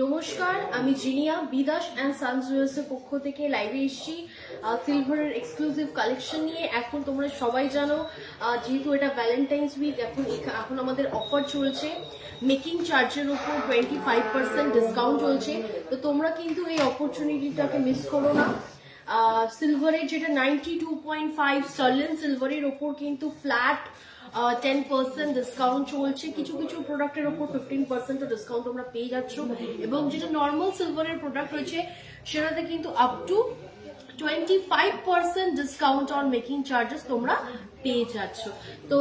নমস্কার, আমি Jinia বিদাস and Sans জুয়েলার্সের পক্ষ থেকে লাইভে এসেছি সিলভারের এক্সক্লুসিভ কালেকশন নিয়ে। এখন তোমরা সবাই জানো, যেহেতু এটা ভ্যালেন্টাইন্স উইক, এখন আমাদের অফার চলছে। মেকিং চার্জের উপর 25% ডিসকাউন্ট চলছে, তো তোমরা কিন্তু এই অপরচুনিটিটাকে মিস করো না। সিলভারের যেটা 92.5 স্টার্লিন সিলভারের ওপর কিন্তু ফ্ল্যাট 10% ডিসকাউন্ট চলছে। কিছু কিছু প্রোডাক্টের ওপর 15% ডিসকাউন্ট তোমরা পেয়ে যাচ্ছ, এবং যেটা নর্মাল সিলভারের প্রোডাক্ট রয়েছে সেটাতে কিন্তু up to 25% discount on making charges তোমরা পেয়ে যাচ্ছ। তো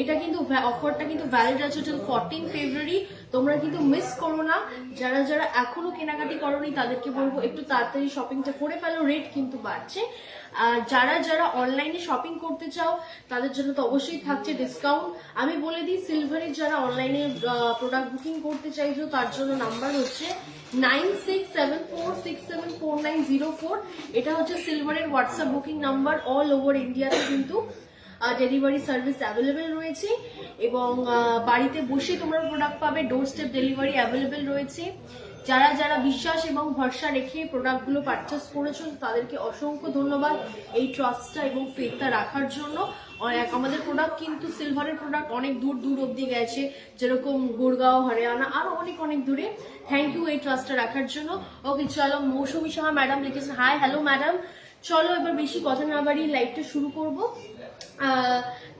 এটা কিন্তু অফারটা কিন্তু ভ্যালিড আছে টিল 14 ফেব্রুয়ারি। তোমরা কিন্তু মিস করো না। যারা যারা এখনো কেনাকাটি করোনি তাদেরকে বলবো একটু তাড়াতাড়ি শপিংটা করে ফেলো, রেট কিন্তু বাড়ছে। আর যারা যারা অনলাইনে শপিং করতে চাও তাদের জন্য তো অবশ্যই থাকছে ডিসকাউন্ট। আমি বলে দিই, সিলভারের যারা অনলাইনে প্রোডাক্ট বুকিং করতে চাইছো তার জন্য নাম্বার হচ্ছে 9674674904। এটা হচ্ছে সিলভারের WhatsApp booking number. All over ইন্ডিয়াতে কিন্তু ডেলিভারি সার্ভিস অ্যাভেলেবেল রয়েছে, এবং বাড়িতে বসে তোমরা প্রোডাক্ট পাবে। ডোর স্টেপ ডেলিভারি অ্যাভেলেবেল রয়েছে। যারা যারা বিশ্বাস এবং ভরসা রেখে প্রোডাক্টগুলো পারচেস করেছো তাদেরকে অসংখ্য ধন্যবাদ এই ট্রাস্টটা এবং ফেথটা রাখার জন্য। আমাদের প্রোডাক্ট কিন্তু সিলভারের প্রোডাক্ট অনেক দূর দূর অব্দি গেছে, যেরকম গুড়গাঁও, হরিয়ানা, আরো অনেক অনেক দূরে। থ্যাংক ইউ এই ট্রাস্টটা রাখার জন্য। ওকে, চলো, মৌসুমী সাহা ম্যাডাম লিখেছেন, হাই, হ্যালো ম্যাডাম। চলো এবার বেশি কথা না বাড়িয়ে লাইভটা শুরু করব।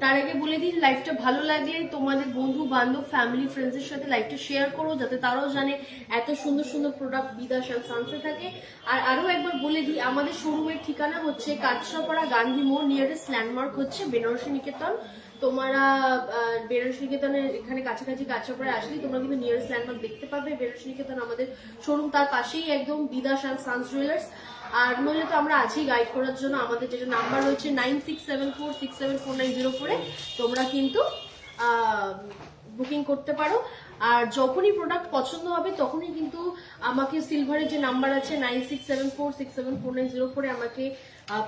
তার আগে বলে দিই, লাইভটা ভালো লাগলে তোমাদের বন্ধু বান্ধব, ফ্যামিলি, ফ্রেন্ডসের সাথে লাইভটা শেয়ার করো, যাতে তারাও জানে এত সুন্দর সুন্দর প্রোডাক্ট বিদাস অ্যান্ড সানসে থাকে। আর আরো একবার বলে দিই, আমাদের শোরুমের ঠিকানা হচ্ছে কাঁচরাপাড়া গান্ধী মোড়, নিয়ারেস্ট ল্যান্ডমার্ক হচ্ছে বেনারসি নিকেতন। তোমরা বেনারসি নিকেতনের এখানে কাছাকাছি কাঁচরাপাড়ায় আসলে তোমরা কিন্তু নিয়ারেস্ট ল্যান্ডমার্ক দেখতে পাবে বেনারসি নিকেতন আমাদের শোরুম, তার পাশেই একদম বিদাস অ্যান্ড সানস জুয়েলার্স। আর নইলে তো আমরা আছি গাইড করার জন্য। আমাদের যেটা নাম্বার রয়েছে 9674674904, তোমরা কিন্তু বুকিং করতে পারো। আর যখনই প্রোডাক্ট পছন্দ হবে তখনই কিন্তু আমাকে সিলভারের যে নাম্বার আছে 9674674904 আমাকে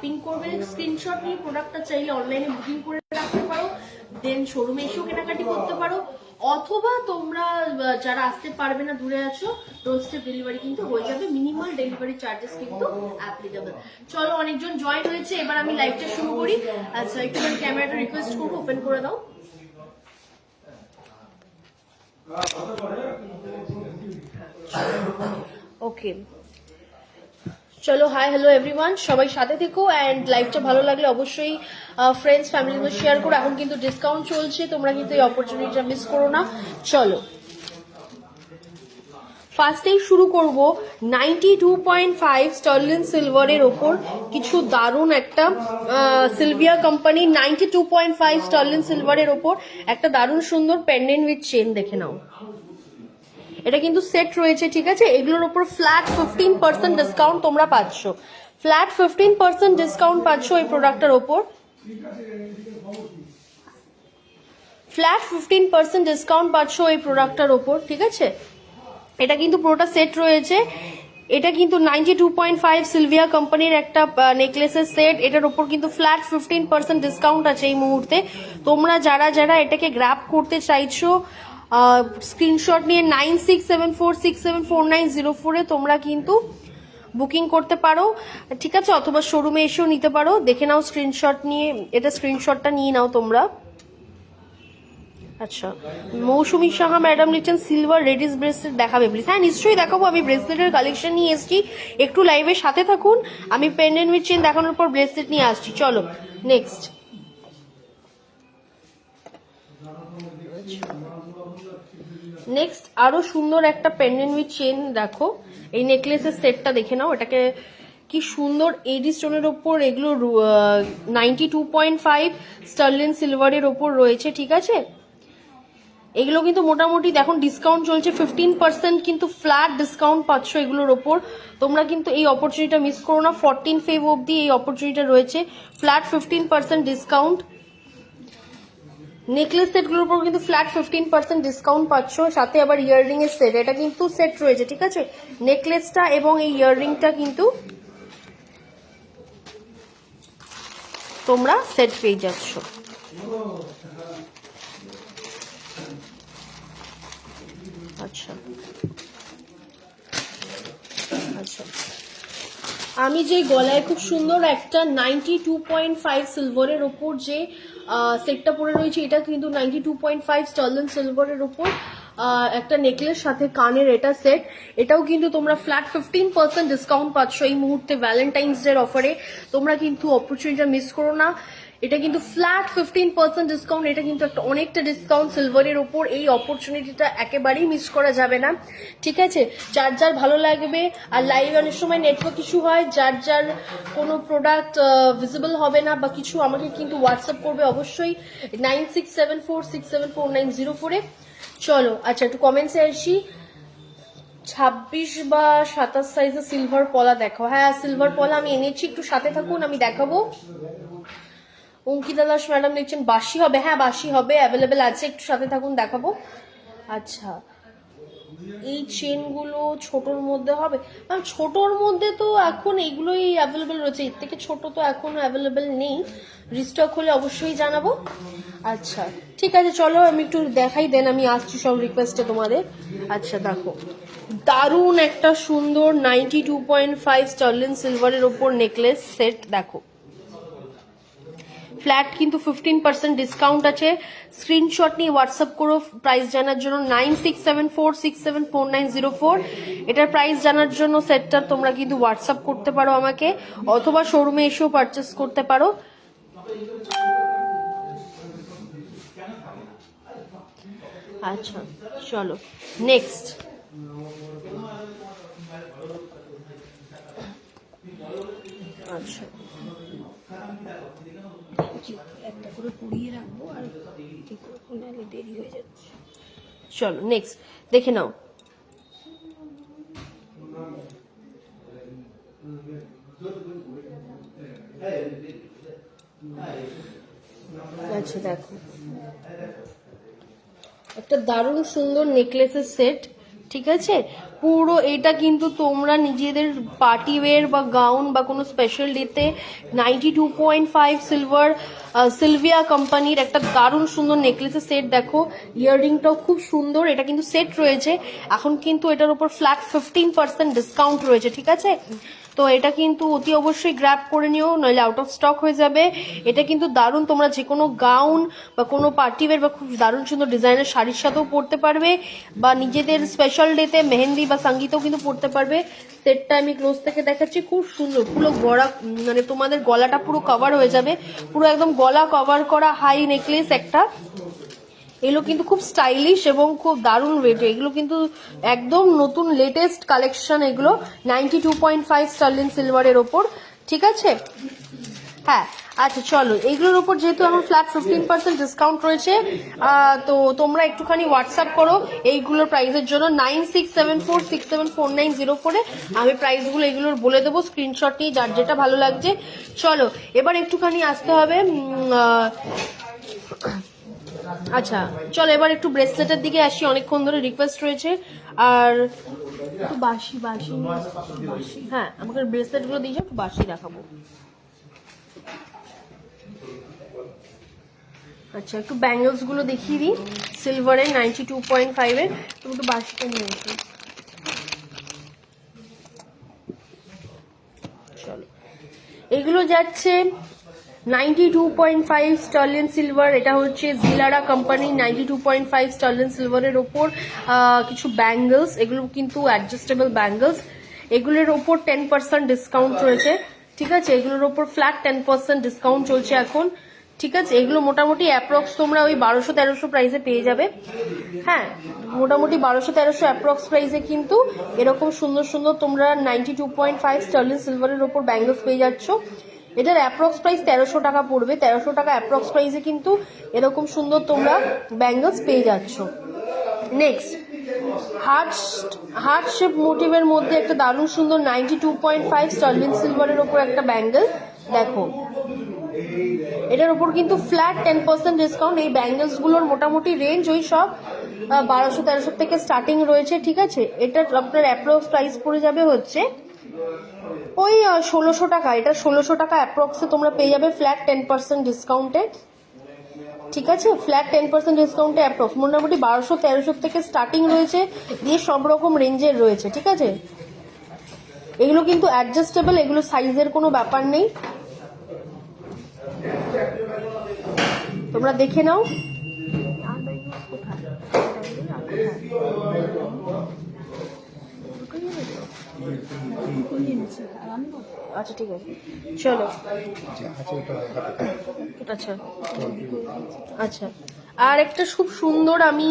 পিন করবে। স্ক্রিনশট নিয়ে প্রোডাক্টটা চাইলে অনলাইনে বুকিং করে রাখতে পারো, দেন শোরুমে এসেও কেনাকাটি করতে পারো, অথবা তোমরা যারা আসতে পারবে না, দূরে আছো, ডোর স্টেপ ডেলিভারি কিন্তু হয়ে যাবে। মিনিমাল ডেলিভারি চার্জেস কিন্তু অ্যাপ্লিকেবল। চলো, অনেকজন জয়েন হয়েছে, এবার আমি লাইভটা শুরু করি। আচ্ছা, একটুখানি ক্যামেরাটা রিকোয়েস্ট করবো, ওপেন করে দাও। ওকে, চলো, হাই, হ্যালো এভরিওয়ান, সবাই সাথে থেকো। অ্যান্ড লাইভটা ভালো লাগলে অবশ্যই ফ্রেন্ডস, ফ্যামিলির মধ্যে শেয়ার করো। এখন কিন্তু ডিসকাউন্ট চলছে, তোমরা কিন্তু এই অপরচুনিটিটা মিস করো না। চলো, ফার্স্টেই শুরু করব 92.5 স্টার্লিন সিলভারের ওপর কিছু দারুণ একটা সিলভিয়া কোম্পানি 92.5 স্টার্লিন সিলভারের ওপর একটা দারুণ সুন্দর পেন্ডেন্ট উইথ চেন। দেখে নাও, এটা কিন্তু সেট রয়েছে, ঠিক আছে। এগুলোর উপর ফ্ল্যাট 15% ডিসকাউন্ট তোমরা পাচ্ছ। ফ্ল্যাট 15% ডিসকাউন্ট পাচ্ছ এই প্রোডাক্টের ওপর। ফ্ল্যাট 15% ডিসকাউন্ট পাচ্ছ এই প্রোডাক্টটার ওপর, ঠিক আছে। এটা কিন্তু পুরোটা সেট রয়েছে। এটা কিন্তু 92.5 সিলভিয়া কোম্পানির একটা নেকলেসের সেট। এটার উপর কিন্তু ফ্ল্যাট 15% ডিসকাউন্ট আছে এই মুহূর্তে। তোমরা যারা যারা এটাকে গ্র্যাব করতে চাইছো, স্ক্রিনশট নিয়ে 9674674904 তোমরা কিন্তু বুকিং করতে পারো, ঠিক আছে, অথবা শোরুমে এসেও নিতে পারো। দেখে নাও স্ক্রিনশট নিয়ে, এটা স্ক্রিনশটটা নিয়ে নাও তোমরা। আচ্ছা, মৌসুমী সাহা ম্যাডাম লিখছেন সিলভার রেডিস ব্রেসলেট দেখাবে প্লিজ। হ্যাঁ নিশ্চয়ই দেখাবো, আমি ব্রেসলেটের কালেকশন নিয়ে এসেছি, একটু লাইভের সাথে থাকুন। আমি পেন্ডেন্ট উইথ চেন দেখানোর পর ব্রেসলেট নিয়ে আসছি। চলো নেক্সট। নেক্সট আরো সুন্দর একটা পেন্ডেন্ট উইথ চেন দেখো, এই নেকলেসের সেটটা দেখে নাও, এটাকে কি সুন্দর এডি স্টোনের ওপর, এগুলো 92.5 স্টার্লিন সিলভারের ওপর রয়েছে, ঠিক আছে। এগুলো কিন্তু মোটামুটি দেখুন ডিসকাউন্ট চলছে 15%, কিন্তু ফ্ল্যাট ডিসকাউন্ট পাচ্ছ এগুলোর ওপর। তোমরা কিন্তু এই অপরচুনিটিটা মিস করো না, 14 ফেব অবধি এই অপরচুনিটিটা রয়েছে, ফ্ল্যাট 15% ডিসকাউন্ট। নেকলেস সেটগুলোর উপর কিন্তু ফ্ল্যাট 15% ডিসকাউন্ট পাচ্ছ, সাথে আবার ইয়াররিং এর সেট, এটা কিন্তু সেট রয়েছে, ঠিক আছে। নেকলেসটা এবং এই ইয়াররিংটা কিন্তু তোমরা সেট পেয়ে যাচ্ছ। আচ্ছা আচ্ছা, আমি যে গলায় খুব সুন্দর একটা 92.5 সিলভারের ওপর যে সেটটা পরে রয়েছে, এটা কিন্তু 92.5 স্টার্লিন সিলভারের ওপর একটা নেকলেস সাথে কানের এটা সেট, এটাও কিন্তু তোমরা ফ্ল্যাট 15% ডিসকাউন্ট পাচ্ছ এই মুহূর্তে ভ্যালেন্টাইন্স ডে অফারে। তোমরা কিন্তু অপরচুনিটিটা মিস করো না, এটা কিন্তু ফ্ল্যাট 15% ডিসকাউন্ট, এটা কিন্তু একটা অনেকটা ডিসকাউন্ট সিলভারের ওপর, এই অপরচুনিটিটা একেবারেই মিস করা যাবে না, ঠিক আছে। যার যার ভালো লাগবে, আর লাইভ অনেক সময় নেটওয়ার্ক ইস্যু হয়, যার যার কোনো প্রোডাক্ট ভিজিবল হবে না বা কিছু, আমাকে কিন্তু হোয়াটসঅ্যাপ করবে অবশ্যই 9674674904-এ। চলো আচ্ছা, একটু কমেন্টসে আসি। 26 বা 27 সাইজের সিলভার পলা দেখো। হ্যাঁ সিলভার পলা আমি এনেছি, একটু সাথে থাকুন, আমি দেখাবো। অঙ্কিতা দাস ম্যাডাম লিখছেন বাসি হবে। হ্যাঁ বাসি হবে, অ্যাভেলেবেল আছে, একটু সাথে থাকুন দেখাবো। আচ্ছা, এই চেনগুলো ছোটর মধ্যে হবে ম্যাম? ছোটর মধ্যে তো এখন এইগুলোই অ্যাভেলেবেল রয়েছে, এর থেকে ছোট তো এখনো অ্যাভেলেবেল নেই, রিস্টক হলে অবশ্যই জানাবো। আচ্ছা ঠিক আছে, চলো আমি একটু দেখাই, দেন আমি আসছি সব রিকোয়েস্টে তোমাদের। আচ্ছা দেখো, দারুণ একটা সুন্দর 92.5 স্টার্লিন সিলভারের ওপর নেকলেস সেট দেখো, ফ্ল্যাট কিন্তু 15% ডিসকাউন্ট আছে। স্ক্রিনশট নিয়ে হোয়াটসঅ্যাপ করো প্রাইস জানার জন্য 9674674904। এটার প্রাইস জানার জন্য সেটটা তোমরা কিন্তু হোয়াটসঅ্যাপ করতে পারো আমাকে, অথবা শোরুমে এসেও পারচেস করতে পারো। আচ্ছা চলো নেক্সট। আচ্ছা একটা করে পুড়িয়ে রাখবো, আর দেরি হয়ে যাচ্ছে। চলো নেক্সট দেখে নাও। আচ্ছা দেখো, একটা দারুণ সুন্দর নেকলেসের সেট, ঠিক আছে। পুরো এটা কিন্তু তোমরা নিজেদের পার্টি ওয়্যার বা গাউন বা কোনো স্পেশাল ডেতে 92.5 সিলভার সিলভিয়া কোম্পানির একটা দারুণ সুন্দর নেকলেসের সেট দেখো, ইয়াররিংটাও খুব সুন্দর, এটা কিন্তু সেট রয়েছে, এখন কিন্তু এটার উপর ফ্ল্যাট 15% ডিসকাউন্ট রয়েছে, ঠিক আছে। তো এটা কিন্তু অতি অবশ্যই গ্র্যাব করে নিও, নইলে আউট অফ স্টক হয়ে যাবে। এটা কিন্তু দারুণ, তোমরা যে কোনো গাউন বা কোনো পার্টি ওয়্যার বা খুব দারুণ সুন্দর ডিজাইনের শাড়ির সাথেও পরতে পারবে, বা নিজেদের স্পেশাল ডেতে মেহেন্দি বা সঙ্গীতেও কিন্তু পরতে পারবে। সেটটা আমি ক্লোজ থেকে দেখাচ্ছি, খুব সুন্দর, পুরো গলা মানে তোমাদের গলাটা পুরো কভার হয়ে যাবে, পুরো একদম গলা কভার করা হাই নেকলেস একটা। এগুলো কিন্তু খুব স্টাইলিশ এবং খুব দারুণ ওয়েট, এগুলো কিন্তু একদম নতুন লেটেস্ট কালেকশন, এগুলো 92.5 স্টার্লিন সিলভারের ওপর, ঠিক আছে। হ্যাঁ আচ্ছা চলো, এইগুলোর উপর যেহেতু এখন ফ্ল্যাট 15% ডিসকাউন্ট রয়েছে, তো তোমরা একটুখানি হোয়াটসঅ্যাপ করো এইগুলোর প্রাইসের জন্য 9674674904-এ। আমি প্রাইসগুলো এগুলোর বলে দেবো, স্ক্রিনশট নিয়ে যার যেটা ভালো লাগছে। চলো এবার একটুখানি আসতে হবে। আচ্ছা চলো এবার একটু ব্রেসলেটের দিকে আসি, অনেকক্ষণ ধরে রিকোয়েস্ট রয়েছে। আর একটু বাসি বাসি বাসি, হ্যাঁ আমাকে ব্রেসলেটগুলো দিয়ে যাও, একটু বাসি দেখাবো। আচ্ছা একটু ব্যাঙ্গলস গুলো দেখিয়ে দিই, সিলভারের 92.5-এর, তুমি একটু বাসিটা নিয়ে এসো। চলো এগুলো যাচ্ছে 92.5 স্টার্লিন সিলভার, এটা হচ্ছে জিলারা কোম্পানি 92.5 স্টার্লিন সিলভারের ওপর কিছু ব্যাঙ্গলস, এগুলো কিন্তু অ্যাডজাস্টেবল ব্যাঙ্গলস, এগুলোর ওপর 10% ডিসকাউন্ট রয়েছে, ঠিক আছে, এগুলোর ওপর ফ্ল্যাট 10% ডিসকাউন্ট চলছে এখন, ঠিক আছে, এগুলো মোটামুটি অ্যাপ্রক্স তোমরা ওই 1200-1300 প্রাইসে পেয়ে যাবে, হ্যাঁ মোটামুটি 1200-1300 অ্যাপ্রক্স প্রাইসে কিন্তু এরকম সুন্দর সুন্দর তোমরা 92.5 স্টার্লিন সিলভারের ওপর ব্যাঙ্গলস পেয়ে যাচ্ছ। এটার অ্যাপ্রক্স প্রাইস 1300 টাকা পড়বে, 1300 টাকা অ্যাপ্রক্স প্রাইসে কিন্তু এরকম সুন্দর তোমরা ব্যাঙ্গলস পেয়ে যাচ্ছ। নেক্সট হার্ট শেপ মোটিভের মধ্যে একটা দারুণ সুন্দর 92.5 স্টার্লিন সিলভারের ওপর একটা ব্যাঙ্গল দেখো, এটার উপর কিন্তু ফ্ল্যাট 10% ডিসকাউন্ট। এই ব্যাঙ্গলস গুলোর মোটামুটি রেঞ্জ ওই সব 1200-1300 থেকে স্টার্টিং রয়েছে, ঠিক আছে, এটা আপনার অ্যাপ্রক্স প্রাইস পড়ে যাবে হচ্ছে ওই 1600 টাকা, এটা 1600 টাকা অ্যাপ্রক্সে তোমরা পেয়ে যাবে ফ্ল্যাট 10% ডিসকাউন্টে, ঠিক আছে, ফ্ল্যাট 10% ডিসকাউন্টে অ্যাপ্রক্স মোটামুটি 1200-1300 থেকে স্টার্টিং রয়েছে, দিয়ে সব রকম রেঞ্জের রয়েছে, ঠিক আছে, এগুলো কিন্তু অ্যাডজাস্টেবল, এগুলো সাইজের কোনো ব্যাপার নেই, তোমরা দেখে নাও। আচ্ছা ঠিক আছে চলো, আচ্ছা আচ্ছা আর একটা খুব সুন্দর আমি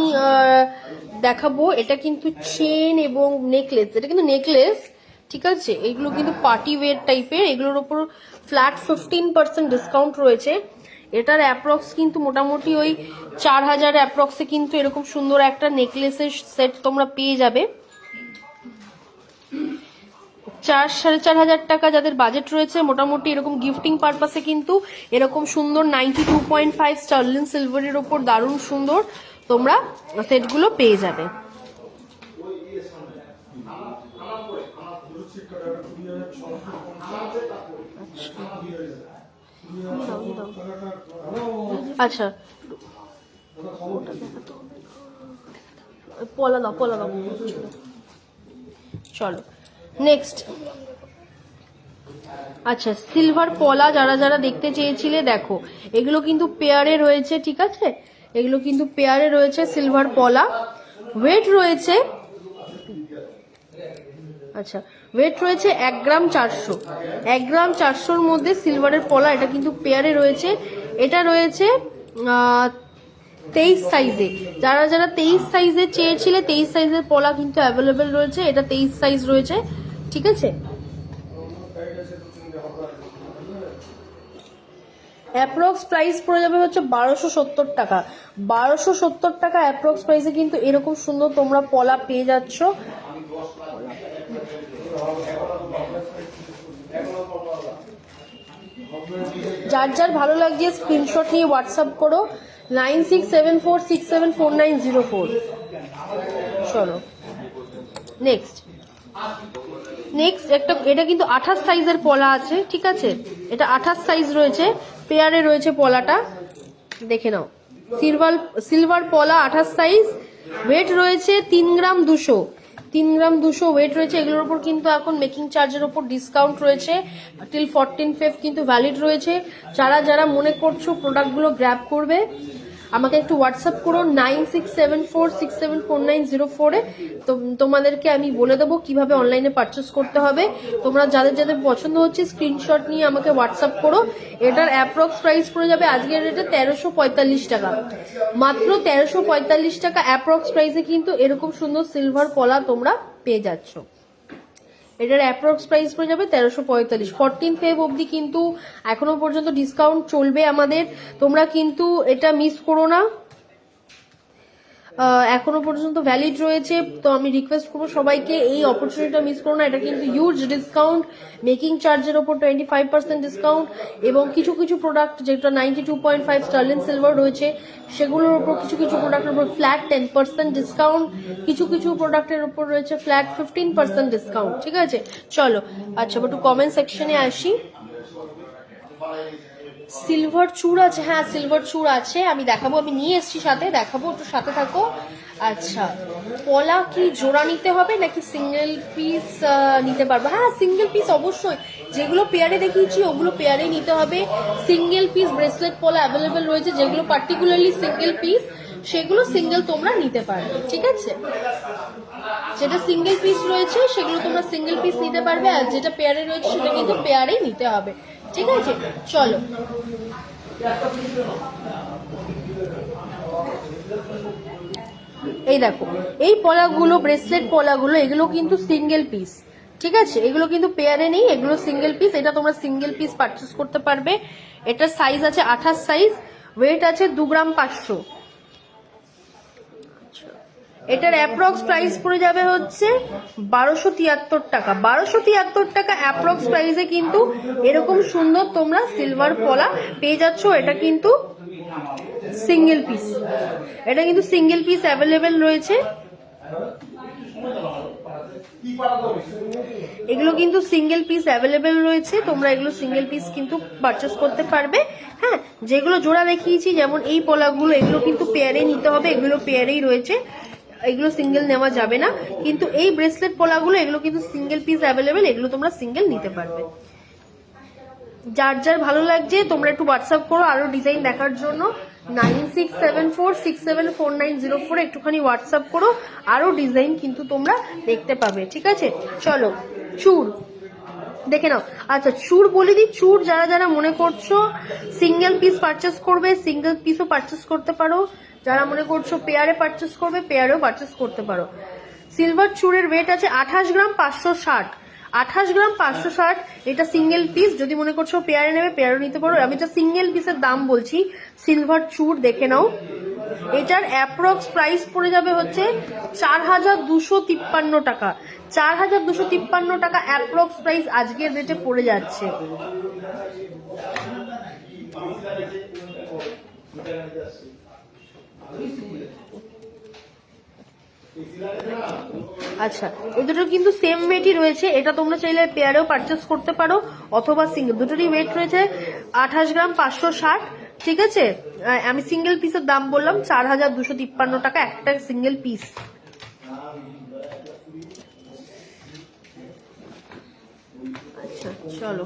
দেখাবো, এটা কিন্তু চেন এবং নেকলেস, এটা কিন্তু নেকলেস, ঠিক আছে, এগুলো কিন্তু পার্টি ওয়্যার টাইপের, এগুলোর উপর ফ্ল্যাট 15% ডিসকাউন্ট রয়েছে, এটার অ্যাপ্রক্স কিন্তু মোটামুটি ওই 4000 অ্যাপ্রক্সে কিন্তু এরকম সুন্দর একটা নেকলেসের সেট তোমরা পেয়ে যাবে, 4-4.5 টাকা যাদের বাজেট রয়েছে, মোটামুটি এরকম গিফটিং পারপাসে কিন্তু এরকম সুন্দর 92.5 স্টার্লিন সিলভারের ওপর দারুণ সুন্দর তোমরা সেটগুলো পেয়ে যাবে। আচ্ছা পলা দাও চলো নেক্সট। আচ্ছা সিলভার পলা যারা যারা দেখতে চেয়েছিলে দেখো, এগুলো কিন্তু পেয়ারে রয়েছে, ঠিক আছে, এগুলো কিন্তু পেয়ারে রয়েছে সিলভার পলা, ওয়েট রয়েছে, আচ্ছা ওয়েট রয়েছে 1 গ্রাম 400, 1 গ্রাম 400-র মধ্যে সিলভারের পলা, এটা কিন্তু পেয়ারে রয়েছে, এটা রয়েছে 23 সাইজে, যারা যারা 23 সাইজে চেয়েছিলে 23 সাইজের পলা কিন্তু অ্যাভেলেবেল রয়েছে, এটা 23 সাইজ রয়েছে, ঠিক আছে, অ্যাপ্রক্স প্রাইস পড়ে যাবে হচ্ছে 1270 টাকা, 1270 টাকা অ্যাপ্রক্স প্রাইসে কিন্তু এরকম সুন্দর তোমরা পলা পেয়ে যাচ্ছ। যার যার ভালো লাগছে স্ক্রিনশট নিয়ে হোয়াটসঅ্যাপ করো 9674674904। চলো নেক্সট একটা, এটা কিন্তু 28 সাইজের পলা আছে, ঠিক আছে, এটা 28 সাইজ রয়েছে, পেয়ারে রয়েছে পলাটা, দেখে নাও, সিলভার পলা 28 সাইজ, ওয়েট রয়েছে 3 গ্রাম 200, 3 গ্রাম 200 ওয়েট রয়েছে, এগুলোর উপর কিন্তু এখন মেকিং চার্জের উপর ডিসকাউন্ট রয়েছে, টিল 14 ফেব কিন্তু ভ্যালিড রয়েছে, যারা যারা মনে করছো প্রোডাক্টগুলো গ্র্যাব করবে আমাকে একটু হোয়াটসঅ্যাপ করো 9674674904-এ, তো তোমাদেরকে আমি বলে দেবো কিভাবে অনলাইনে পারচেস করতে হবে, তোমরা যাদের যাদের পছন্দ হচ্ছে স্ক্রিনশট নিয়ে আমাকে হোয়াটসঅ্যাপ করো। এটার অ্যাপ্রক্স প্রাইস পড়ে যাবে আজকের রেটে 1345 টাকা, মাত্র 1345 টাকা অ্যাপ্রক্স প্রাইসে কিন্তু এরকম সুন্দর সিলভার পলা তোমরা পেয়ে যাচ্ছ, এটার অ্যাপ্রক্স প্রাইস পড়ে যাবে 1345। 14 ফেব অবধি কিন্তু এখনো পর্যন্ত ডিসকাউন্ট চলবে আমাদের, তোমরা কিন্তু এটা মিস করো না, এখনো পর্যন্ত ভ্যালিড রয়েছে, তো আমি রিকোয়েস্ট করবো সবাইকে এই অপরচুনিটিটা মিস করো না, এটা কিন্তু হিউজ ডিসকাউন্ট, মেকিং চার্জের ওপর 25% ডিসকাউন্ট, এবং কিছু কিছু প্রোডাক্ট যেটা 92.5 স্টার্লিন সিলভার রয়েছে সেগুলোর উপর কিছু কিছু প্রোডাক্টের উপর ফ্ল্যাট 10% ডিসকাউন্ট, কিছু কিছু প্রোডাক্টের উপর রয়েছে ফ্ল্যাট 15% ডিসকাউন্ট, ঠিক আছে, চলো আচ্ছা একটু কমেন্ট সেকশনে আসি। সিলভার চূড় আছে, হ্যাঁ সিলভার চূড় আছে, আমি দেখাবো, আমি নিয়ে এসেছি সাথে, দেখাবো, একটু সাথে থাকো। আচ্ছা, পলা কি জোড়া নিতে হবে নাকি সিঙ্গেল পিস নিতে পারবো? হ্যাঁ, সিঙ্গেল পিস অবশ্যই, যেগুলো পেয়ারে দেখিয়েছি ওগুলো পেয়ারেই নিতে হবে। সিঙ্গেল পিস ব্রেসলেট পলা অ্যাভেলেবেল রয়েছে, যেগুলো পার্টিকুলারলি সিঙ্গেল পিস সেগুলো সিঙ্গেল তোমরা নিতে পারবে, ঠিক আছে? যেটা সিঙ্গেল পিস রয়েছে সেগুলো তোমরা সিঙ্গেল পিস নিতে পারবে, আর যেটা পেয়ারে রয়েছে সেটা কিন্তু পেয়ারেই নিতে হবে, ঠিক আছে? চলো, এই দেখো এই পলাগুলো, ব্রেসলেট পলাগুলো, এগুলো কিন্তু সিঙ্গেল পিস, ঠিক আছে? এগুলো কিন্তু পেয়ারে নেই, এগুলো সিঙ্গেল পিস। এটা তোমরা সিঙ্গেল পিস পারচেস করতে পারবে। এটার সাইজ আছে 28 সাইজ, ওয়েট আছে 2 গ্রাম 500। এটার অ্যাপ্রক্স প্রাইস পড়ে যাবে হচ্ছে 1273 টাকা। 1273 টাকা অ্যাপ্রক্স প্রাইসে কিন্তু এরকম সুন্দর তোমরা সিলভার পলা পেয়ে যাচ্ছ। এটা কিন্তু সিঙ্গেল পিস, এটা কিন্তু সিঙ্গেল পিস অ্যাভেলেবেল রয়েছে। এগুলো কিন্তু সিঙ্গেল পিস অ্যাভেলেবেল রয়েছে, তোমরা এগুলো সিঙ্গেল পিস কিন্তু পারচেস করতে পারবে। হ্যাঁ, যেগুলো জোড়া দেখিয়েছি যেমন এই পলাগুলো, এগুলো কিন্তু পেয়ারে নিতে হবে, এগুলো পেয়ারেই রয়েছে, এগুলো সিঙ্গেল নেওয়া যাবে না। কিন্তু এই ব্রেসলেট পলাগুলো এগুলো কিন্তু সিঙ্গেল পিস অ্যাভেলেবেল, এগুলো তোমরা সিঙ্গেল নিতে পারবে। যার যার ভালো লাগছে তোমরা একটু হোয়াটসঅ্যাপ করো আরো ডিজাইন দেখার জন্য। 9674674904 একটুখানি হোয়াটসঅ্যাপ করো, আরো ডিজাইন কিন্তু তোমরা দেখতে পাবে, ঠিক আছে? চলো, চুর দেখে নাও। আচ্ছা, চুর বলে দিই, চুর যারা যারা মনে করছো সিঙ্গেল পিস পারচেস করবে, সিঙ্গেল পিসও পারচেস করতে পারো। যারা মনে করছো পেয়ারে পারচেস করবে, পেয়ারেও পারচেস করতে পারো। সিলভার চুরের ওয়েট আছে 28 গ্রাম 560। 28 গ্রাম 560, এটা সিঙ্গেল পিস। যদি মনে করছো পেয়ারে নেবে, পেয়ারও নিতে পারো। আমি এটা সিঙ্গেল পিসের দাম বলছি। সিলভার চুর দেখে নাও। এটার অ্যাপ্রক্স প্রাইস পড়ে যাবে হচ্ছে 4253 টাকা। 4253 টাকা অ্যাপ্রক্স প্রাইস আজকের রেটে পড়ে যাচ্ছে। আচ্ছা, এই দুটো কিন্তু সেম ওয়েটই রয়েছে। এটা তোমরা চাইলে পেয়ারেও পারচেস করতে পারো অথবা সিঙ্গেল, দুটোরই ওয়েট রয়েছে 28 গ্রাম 560, ঠিক আছে? আমি সিঙ্গেল পিসের দাম বললাম 4253 টাকা একটা সিঙ্গেল পিস। আচ্ছা, চলো,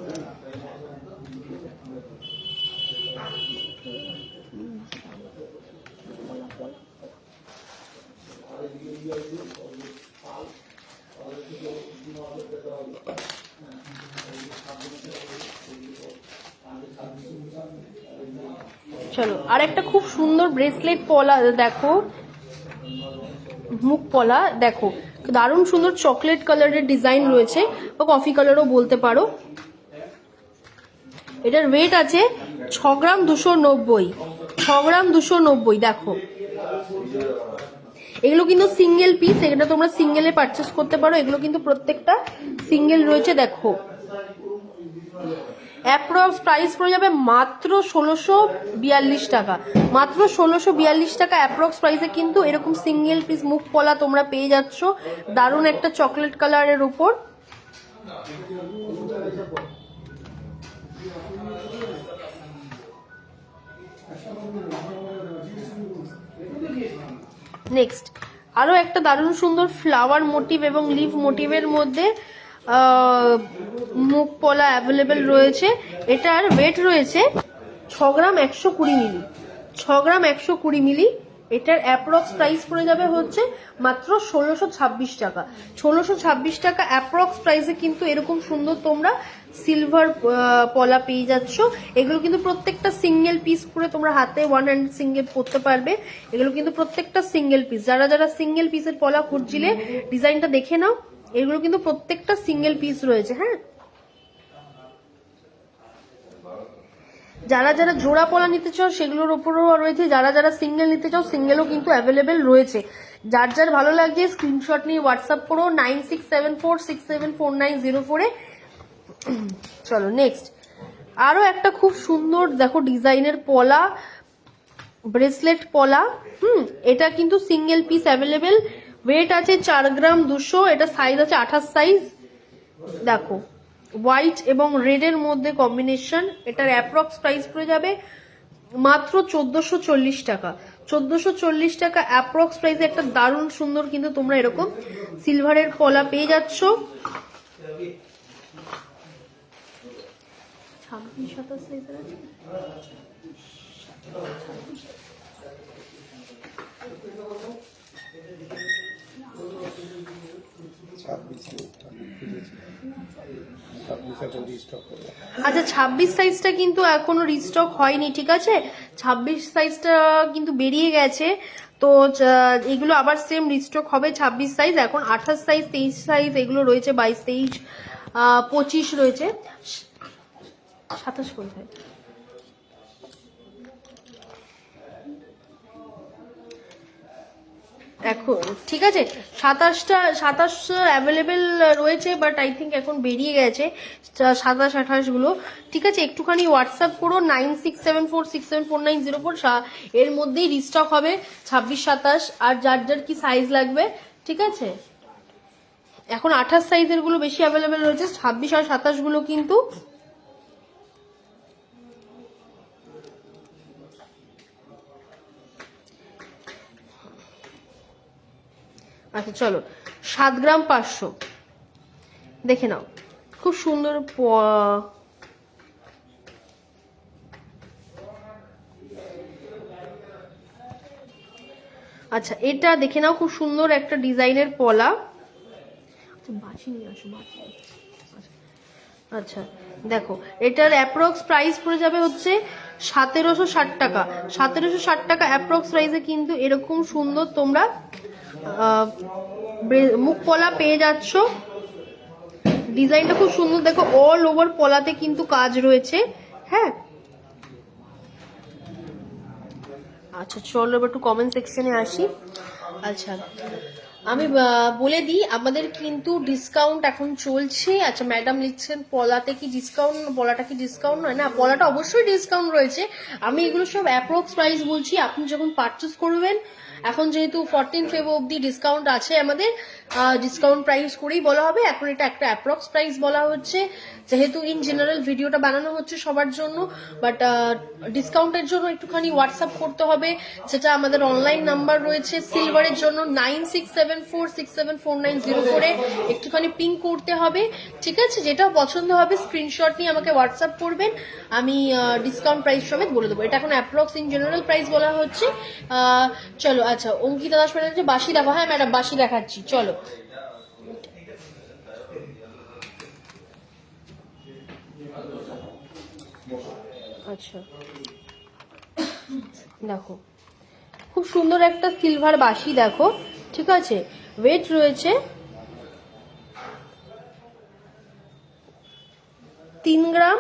চলো আর একটা খুব সুন্দর ব্রেসলেট পলা দেখো, মুখ পলা দেখো, দারুণ সুন্দর চকলেট কালারের ডিজাইন রয়েছে, বা কফি কালারও বলতে পারো। এটার ওয়েট আছে 6 গ্রাম 290। 6 গ্রাম 290 দেখো। এগুলো কিন্তু সিঙ্গেল পিস, এটা তোমরা সিঙ্গেলে পারচেস করতে পারো। এগুলো কিন্তু প্রত্যেকটা সিঙ্গেল রয়েছে দেখো। অ্যাপ্রক্স প্রাইস পড়ে যাবে মাত্র 1642 টাকা। মাত্র 1642 টাকা অ্যাপ্রক্স প্রাইসে কিন্তু এরকম সিঙ্গেল পিস মুখ পলা তোমরা পেয়ে যাচ্ছ, দারুণ একটা চকলেট কালারের উপর। নেক্সট আরো একটা দারুণ সুন্দর ফ্লাওয়ার মোটিভ এবং লিভ মোটিভের মধ্যে মুখ পলা অ্যাভেলেবেল রয়েছে। এটার ওয়েট রয়েছে 6 গ্রাম 120 মিলি। 6 গ্রাম 120 মিলি। এটার অ্যাপ্রক্স প্রাইস পড়ে যাবে হচ্ছে মাত্র 1626 টাকা। 1626 টাকা অ্যাপ্রক্স প্রাইসে কিন্তু এরকম সুন্দর তোমরা সিলভার পলা পেয়ে যাচ্ছ। এগুলো কিন্তু প্রত্যেকটা সিঙ্গেল পিস করে তোমরা হাতে ওয়ান হ্যান্ড সিঙ্গেল পরতে পারবে। এগুলো কিন্তু প্রত্যেকটা সিঙ্গেল পিস। যারা যারা সিঙ্গেল পিসের পলা খুঁজছিলে ডিজাইনটা দেখে নাও। এগুলো কিন্তু প্রত্যেকটা সিঙ্গেল পিস রয়েছে। হ্যাঁ, যারা যারা জোড়া পলা নিতে চাও সেগুলোর উপরও রয়েছে, যারা যারা সিঙ্গেল নিতে চাও সিঙ্গেলও কিন্তু অ্যাভেলেবেল রয়েছে। যার যার ভালো লাগছে স্ক্রিনশট নিয়ে হোয়াটসঅ্যাপ করো 9674674904-এ। চলো নেক্সট আরো একটা খুব সুন্দর দেখো ডিজাইনের পলা, ব্রেসলেট পলা। এটা কিন্তু সিঙ্গেল পিস অ্যাভেলেবেল। ওয়েট আছে 4 গ্রাম 200। এটা সাইজ আছে 28 সাইজ। দেখো হোয়াইট এবং রেড এর মধ্যে কম্বিনেশন। এটার অ্যাপ্রক্স প্রাইস পড়ে যাবে মাত্র 1440 টাকা। 1440 টাকা অ্যাপ্রক্স প্রাইসে একটা দারুণ সুন্দর কিন্তু তোমরা এরকম সিলভারের পলা পেয়ে যাচ্ছ। 26-27 সাইজের আছে। আচ্ছা 26 সাইজটা কিন্তু এখনো রিস্টক হয়নি, ঠিক আছে? 26 সাইজটা কিন্তু বেরিয়ে গেছে, তো এগুলো আবার সেম রিস্টক হবে 26 সাইজ। এখন 28 সাইজ, 23 সাইজ এগুলো রয়েছে, 22, 23, 25 রয়েছে। 27 কোথায়? এখন ঠিক আছে, 27 অ্যাভেলেবেল রয়েছে, বাট আই থিঙ্ক এখন বেরিয়ে গেছে 27, 28 গুলো। ঠিক আছে, একটুখানি হোয়াটসঅ্যাপ করো 9674674904, এর মধ্যেই রিস্টক হবে 26, 27, আর যার যার কি সাইজ লাগবে। ঠিক আছে, এখন 28 সাইজের গুলো বেশি অ্যাভেলেবেল রয়েছে, 26 আর 27 গুলো কিন্তু আচ্ছা চলো 7 গ্রাম 500 দেখে নাও, খুব সুন্দর। আচ্ছা এটা দেখে নাও, খুব সুন্দর একটা ডিজাইনের পলা। বাঁশি নিয়ে আসো, আচ্ছা দেখো এটার অ্যাপ্রক্স প্রাইস পড়ে যাবে হচ্ছে 1760 টাকা। 1760 টাকা অ্যাপ্রক্স প্রাইসে কিন্তু এরকম সুন্দর তোমরা মুখ পলা পেয়ে যাচ্ছ। ডিজাইনটা খুব সুন্দর, দেখো অল ওভার পলাতে কিন্তু কাজ রয়েছে। হ্যাঁ আচ্ছা চলো এবার একটু কমেন্ট সেকশনে আসি। আচ্ছা আমি বলে দিই, আমাদের কিন্তু ডিসকাউন্ট এখন চলছে। আচ্ছা ম্যাডাম লিখছেন পলাতে কি ডিসকাউন্ট, পলাটা কি ডিসকাউন্ট নয়? না, পলাটা অবশ্যই ডিসকাউন্ট রয়েছে। আমি এগুলো সব অ্যাপ্রক্স প্রাইস বলছি, আপনি যখন পারচেস করবেন, এখন যেহেতু 14 ফেব্রুয়ারি অব্দি ডিসকাউন্ট আছে আমাদের, ডিসকাউন্ট প্রাইস করেই বলা হবে। এখন এটা একটা অ্যাপ্রক্স প্রাইস বলা হচ্ছে, যেহেতু ইন জেনারেল ভিডিওটা বানানো হচ্ছে সবার জন্য, বাট ডিসকাউন্টের জন্য একটুখানি হোয়াটসঅ্যাপ করতে হবে, যেটা আমাদের অনলাইন নাম্বার রয়েছে সিলভারের জন্য 9674674904 করে একটুখানি পিং করতে হবে। ঠিক আছে, যেটা পছন্দ হবে স্ক্রিনশট নিয়ে আমাকে হোয়াটসঅ্যাপ করবেন, আমি ডিসকাউন্ট প্রাইস সমেত বলে দেবো। এটা এখন অ্যাপ্রক্স ইন জেনারেল প্রাইস বলা হচ্ছে। চলো আচ্ছা অঙ্কিতা দাস ম্যাডাম যে বাসি দেখো, হ্যাঁ ম্যাডাম বাসি দেখাচ্ছি চলো। আচ্ছা দেখো খুব সুন্দর একটা সিলভার বাসি দেখো, ঠিক আছে, ওয়েট রয়েছে 3 গ্রাম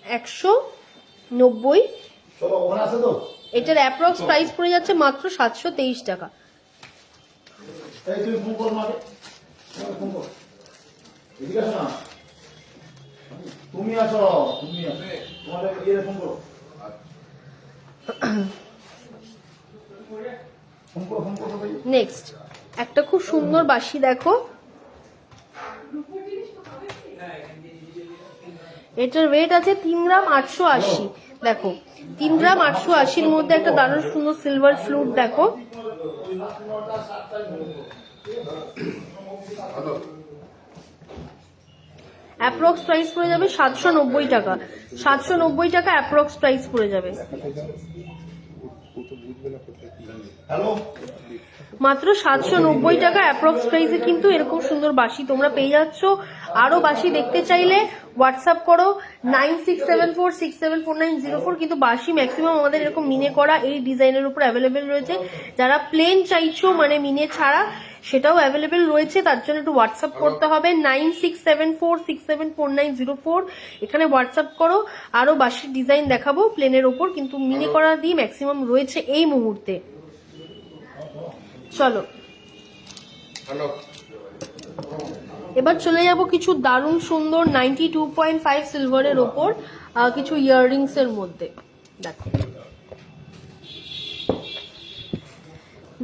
190। এটার অ্যাপ্রক্স প্রাইস পড়ে যাচ্ছে মাত্র 723 টাকা। নেক্সট একটা খুব সুন্দর বাঁশি দেখো, এটার ওয়েট আছে 3 গ্রাম 880। দেখো 3 গ্রাম 880-র মধ্যে একটা দারুণ সুন্দর সিলভার ফ্লুট দেখো। অ্যাপ্রক্স প্রাইস পড়ে যাবে 790 টাকা। 790 টাকা অ্যাপ্রক্স প্রাইস পড়ে যাবে, মাত্র 790 টাকা অ্যাপ্রক্স প্রাইসে কিন্তু এরকম সুন্দর বাঁশি তোমরা পেয়ে যাচ্ছ। আরো বাঁশি দেখতে চাইলে হোয়াটসঅ্যাপ করো 9674674904। কিন্তু বাঁশি ম্যাক্সিমাম আমাদের এরকম মিনে করা এই ডিজাইনের উপর অ্যাভেলেবেল রয়েছে। যারা প্লেন চাইছো মানে মিনে ছাড়া, সেটাও অ্যাভেলেবেল রয়েছে, তার জন্য একটু হোয়াটসঅ্যাপ করতে হবে 9674674904। এখানে হোয়াটসঅ্যাপ করো, আরো বাঁশির ডিজাইন দেখাবো প্লেনের ওপর, কিন্তু মিনে করা দিয়ে ম্যাক্সিমাম রয়েছে এই মুহূর্তে। চলো এবার চলে যাব কিছু দারুণ সুন্দর 92.5 সিলভারের ওপর কিছু ইয়াররিংস এর মধ্যে। দেখো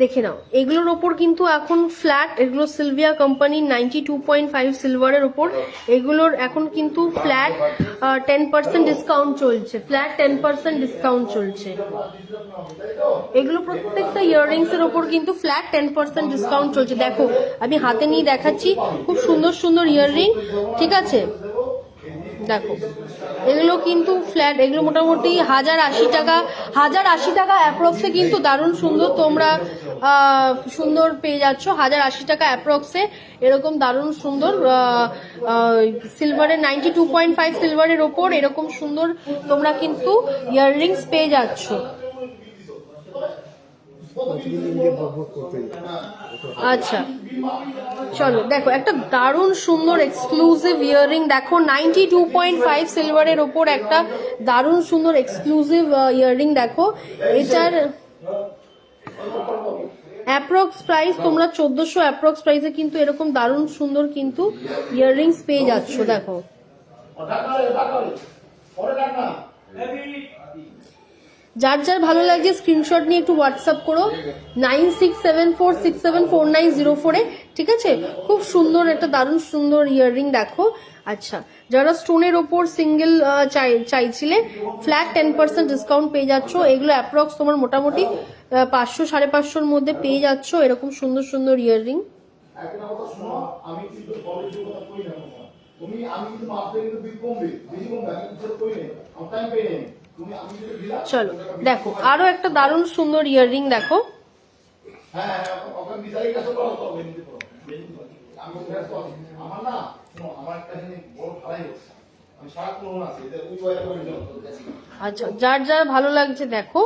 দেখে নাও, এগুলোর ওপর কিন্তু এখন ফ্ল্যাট, এগুলো সিলভিয়া কোম্পানির 92.5 সিলভারের ওপর, এগুলোর এখন কিন্তু ফ্ল্যাট 10% ডিসকাউন্ট চলছে, ফ্ল্যাট 10% ডিসকাউন্ট চলছে। এগুলো প্রত্যেকটা ইয়াররিংস এর ওপর কিন্তু ফ্ল্যাট 10% ডিসকাউন্ট চলছে। দেখো আমি হাতে নিয়ে দেখাচ্ছি, খুব সুন্দর সুন্দর ইয়াররিং, ঠিক আছে। দেখো এগুলো কিন্তু ফ্ল্যাট, এগুলো মোটামুটি 1080 টাকা, 1080 টাকা অ্যাপ্রক্সে কিন্তু দারুণ সুন্দর তোমরা সুন্দর পেয়ে যাচ্ছ। 1080 টাকা অ্যাপ্রক্সে এরকম দারুণ সুন্দর সিলভারের 92.5 সিলভারের ওপর এরকম সুন্দর তোমরা কিন্তু ইয়াররিংস পেয়ে যাচ্ছ। আচ্ছা চলো দেখো একটা দারুণ সুন্দর এক্সক্লুসিভ ইয়াররিং দেখো, 92.5 সিলভারের ওপর একটা দারুণ সুন্দর এক্সক্লুসিভ ইয়াররিং দেখো। এটার অ্যাপ্রক্স প্রাইস তোমরা 1400 অ্যাপ্রক্স প্রাইসে কিন্তু এরকম দারুণ সুন্দর কিন্তু ইয়াররিংস পেয়ে যাচ্ছ। দেখো যার যার ভালো লাগছে স্ক্রিনশট নিয়ে একটু হোয়াটসঅ্যাপ করো 9674674904-এ, ঠিক আছে। খুব সুন্দর একটা দারুণ সুন্দর ইয়াররিং দেখো। আচ্ছা যারা স্টোনের ওপর সিঙ্গেল চাইছিলে ফ্ল্যাট 10% ডিসকাউন্ট পেয়ে যাচ্ছ। এগুলো অ্যাপ্রক্স তোমার মোটামুটি 500-550-র মধ্যে পেয়ে যাচ্ছ এরকম সুন্দর সুন্দর ইয়াররিং। চলো দেখো আরো একটা দারুণ সুন্দর ইয়াররিং দেখো। আচ্ছা যার যার ভালো লাগছে দেখো,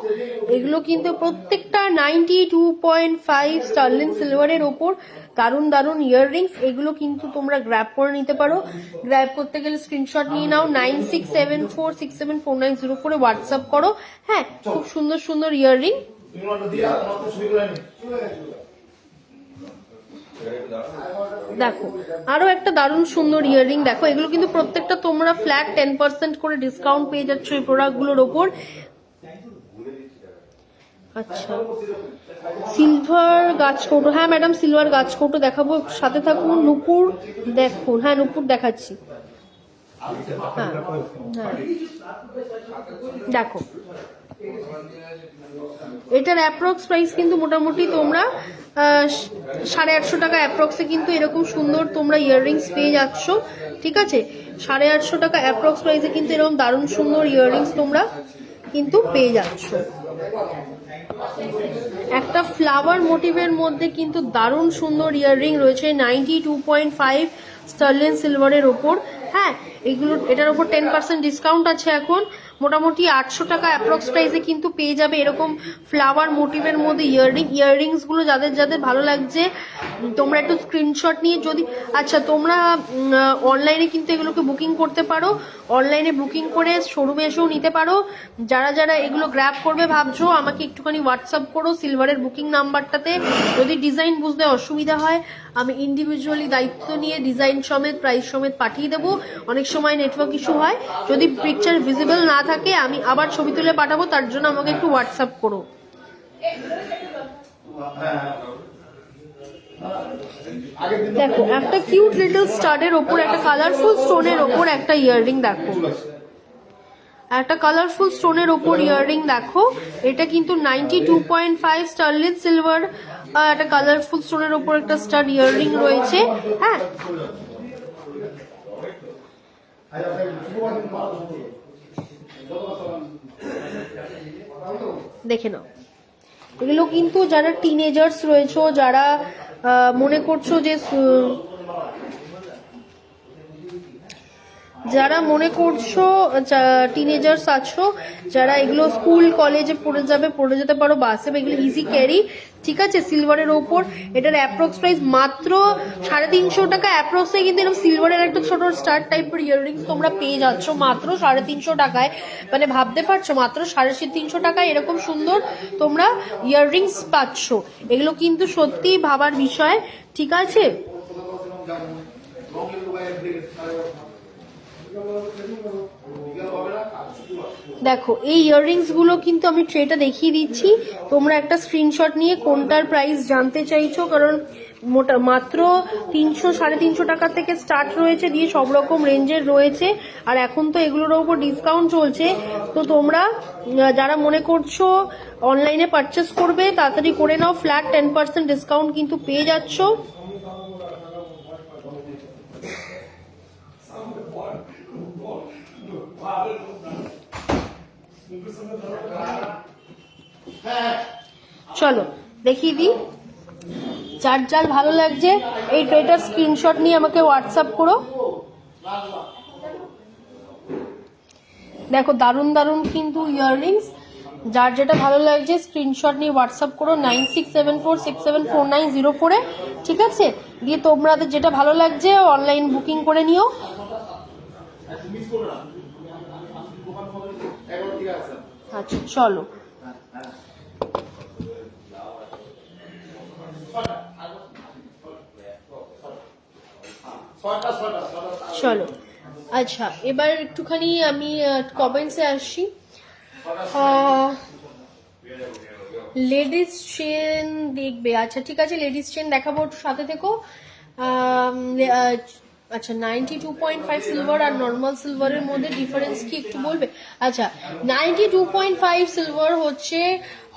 এগুলো কিন্তু প্রত্যেকটা 92.5 স্টার্লিং সিলভারের ওপর দারুণ দারুণ ইয়াররিংস। এগুলো কিন্তু তোমরা গ্র্যাব করে নিতে পারো। গ্র্যাব করতে গেলে স্ক্রিনশট নিয়ে নাও, 9674674904-এ হোয়াটসঅ্যাপ করো। হ্যাঁ খুব সুন্দর সুন্দর ইয়াররিং। দেখো আরো একটা দারুণ সুন্দর ইয়াররিং দেখো, এগুলো কিন্তু প্রত্যেকটা তোমরা ফ্ল্যাট 10% করে ডিসকাউন্ট পেয়ে যাচ্ছ এই প্রোডাক্টগুলোর ওপর। আচ্ছা সিলভার গাছকৌটো, হ্যাঁ ম্যাডাম সিলভার গাছকৌটো দেখাবো, সাথে থাকুন। নুপুর দেখুন, হ্যাঁ নুপুর দেখাচ্ছি। হ্যাঁ হ্যাঁ দেখো এটার অ্যাপ্রক্স প্রাইস কিন্তু মোটামুটি তোমরা 850 টাকা অ্যাপ্রক্সে কিন্তু এরকম সুন্দর তোমরা ইয়াররিংস পেয়ে যাচ্ছ, ঠিক আছে। 850 টাকা অ্যাপ্রক্স প্রাইসে কিন্তু এরকম দারুণ সুন্দর ইয়াররিংস তোমরা কিন্তু পেয়ে যাচ্ছ। একটা ফ্লাওয়ার মোটিভের মধ্যে কিন্তু দারুণ সুন্দর ইয়াররিং রয়েছে 92.5 স্টার্লিং সিলভারের ওপর। হ্যাঁ এগুলো এটার ওপর 10% ডিসকাউন্ট আছে এখন, মোটামুটি 800 টাকা অ্যাপ্রক্স প্রাইসে কিন্তু পেয়ে যাবে এরকম ফ্লাওয়ার মোটিভের মধ্যে ইয়াররিংস গুলো। যাদের যাদের ভালো লাগছে তোমরা একটু স্ক্রিনশট নিয়ে যদি, আচ্ছা তোমরা অনলাইনে কিন্তু এগুলোকে বুকিং করতে পারো, অনলাইনে বুকিং করে শোরুমে এসেও নিতে পারো। যারা যারা এগুলো গ্র্যাব করবে ভাবছো আমাকে একটুখানি হোয়াটসঅ্যাপ করো সিলভারের বুকিং নাম্বারটাতে। যদি ডিজাইন বুঝতে অসুবিধা হয় আমি ইন্ডিভিজুয়ালি দায়িত্ব নিয়ে ডিজাইন সমেত প্রাইস সমেত পাঠিয়ে দেবো। অনেক সময় নেটওয়ার্ক ইস্যু হয়, যদি পিকচার ভিজিবল না থাকে আমি আবার ছবি তুলে পাঠাবো, তার জন্য আমাকে একটু হোয়াটসঅ্যাপ করো। দেখো একটা কিউট লিটল স্টাডের ওপর একটা কালারফুল স্টোনের ওপর একটা ইয়াররিং দেখো, একটা কালারফুল স্টোনের ওপর ইয়াররিং দেখো। এটা কিন্তু 92.5 স্টার্লিং সিলভার, একটা কালারফুল স্টোনের ওপর একটা স্টাড ইয়াররিং রয়েছে। হ্যাঁ দেখে নাও, এগুলো কিন্তু যারা টিনেজার্স রয়েছে, যারা মনে করছো যে যারা মনে করছো টিনেজার্স আছো, যারা এগুলো স্কুল কলেজে পড়ে যেতে পারো, বাসে, এগুলো ইজি ক্যারি, ঠিক আছে। সিলভারের ওপর এটার অ্যাপ্রক্স প্রাইস মাত্র 350 টাকা অ্যাপ্রক্সে কিন্তু এরকম সিলভারের একটা ছোট স্টার টাইপের ইয়াররিংস তোমরা পেয়ে যাচ্ছ মাত্র 350 টাকায়। মানে ভাবতে পারছো মাত্র 350 টাকায় এরকম সুন্দর তোমরা ইয়াররিংস পাচ্ছ। এগুলো কিন্তু সত্যিই ভাবার বিষয়, ঠিক আছে। দেখো এই ইয়াররিংস গুলো কিন্তু আমি ট্রেটা দেখিয়ে দিচ্ছি, তোমরা একটা স্ক্রিনশট নিয়ে কোনটার প্রাইস জানতে চাইছো, কারণ মাত্র 300-350 টাকা থেকে স্টার্ট রয়েছে, দিয়ে সব রকম রেঞ্জের রয়েছে। আর এখন তো এগুলোর উপর ডিসকাউন্ট চলছে, তো তোমরা যারা মনে করছো অনলাইনে পারচেস করবে তাড়াতাড়ি করে নাও, ফ্ল্যাট 10% ডিসকাউন্ট কিন্তু পেয়ে যাচ্ছ। চলো দেখিয়ে দিই, যার যার ভালো লাগছে এই ট্রেটার স্ক্রিনশট নিয়ে আমাকে হোয়াটসঅ্যাপ করো। দেখো দারুণ দারুণ কিন্তু ইয়াররিংস, যার যেটা ভালো লাগছে স্ক্রিনশট নিয়ে হোয়াটসঅ্যাপ করো 9674674904-এ, ঠিক আছে? দিয়ে তোমাদের যেটা ভালো লাগছে অনলাইন বুকিং করে নিও। আচ্ছা চলো, চলো আচ্ছা এবার একটুখানি আমি কমেন্টসে আসি। লেডিস চেন দেখবে? আচ্ছা ঠিক আছে, লেডিস চেন দেখাবো, একটু সাথে থেকো। আচ্ছা 92.5 সিলভার আর নর্মাল সিলভারের মধ্যে ডিফারেন্স কি একটু বলবে? আচ্ছা 92.5 সিলভার হচ্ছে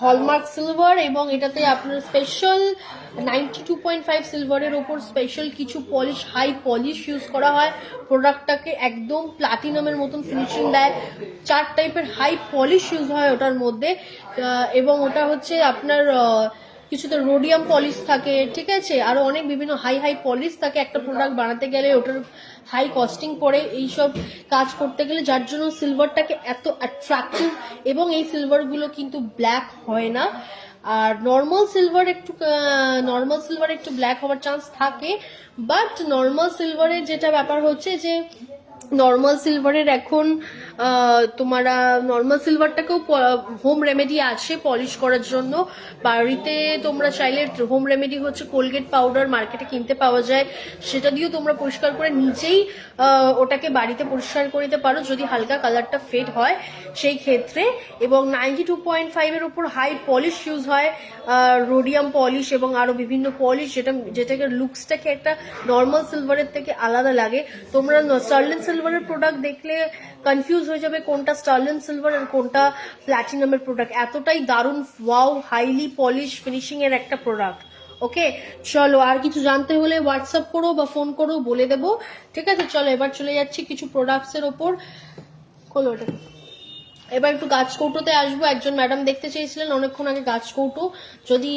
হলমার্ক সিলভার, এবং এটাতে আপনার স্পেশাল 92.5 সিলভারের ওপর স্পেশাল কিছু পলিশ, হাই পলিশ ইউজ করা হয়, প্রোডাক্টটাকে একদম প্লাটিনামের মতন ফিনিশিং দেয়। 4 টাইপের হাই পলিশ ইউজ হয় ওটার মধ্যে, এবং ওটা হচ্ছে আপনার কিছুতে রোডিয়াম পলিশ থাকে, ঠিক আছে, আরো অনেক বিভিন্ন হাই হাই পলিশ থাকে। একটা প্রোডাক্ট বানাতে গেলে ওটার হাই কস্টিং পড়ে এইসব কাজ করতে গেলে, যার জন্য সিলভারটাকে এত অ্যাট্রাক্টিভ। এবং এই সিলভারগুলো কিন্তু ব্ল্যাক হয় না, আর নর্মাল সিলভার একটু ব্ল্যাক হওয়ার চান্স থাকে, বাট নর্মাল সিলভারের যেটা ব্যাপার হচ্ছে যে নর্মাল সিলভারের এখন তোমরা নর্মাল সিলভারটাকেও হোম রেমেডি আছে পলিশ করার জন্য। বাড়িতে তোমরা চাইলে হোম রেমেডি হচ্ছে কোলগেট পাউডার মার্কেটে কিনতে পাওয়া যায়, সেটা দিয়েও তোমরা পরিষ্কার করে নিজেই ওটাকে বাড়িতে পরিষ্কার করে নিতে পারো যদি হালকা কালারটা ফেড হয় সেই ক্ষেত্রে। এবং 92.5 এর উপর হাই পলিশ ইউজ হয়, রোডিয়াম পলিশ এবং আরো বিভিন্ন পলিশ, যেটাকে লুকসটাকে একটা নর্মাল সিলভারের থেকে আলাদা লাগে। তোমরা স্টার্লিন সিলভারের প্রোডাক্ট দেখলে কনফিউজ হয়ে যাবে কোনটা স্টার্লিন সিলভার আর কোনটা প্ল্যাটিনামের প্রোডাক্ট, এতটাই দারুণ ওয়াও হাইলি পলিশ ফিনিশিং এর একটা প্রোডাক্ট। ওকে চলো, আর কিছু জানতে হলে হোয়াটসঅ্যাপ করো বা ফোন করো, বলে দেবো, ঠিক আছে? চলো এবার চলে যাচ্ছি কিছু প্রোডাক্টস এর ওপর। খোলো ওটা। এবার একটু গাছ কৌটোতে আসবো, একজন ম্যাডাম দেখতে চেয়েছিলেন অনেকক্ষণ আগে গাছ কৌটো, যদি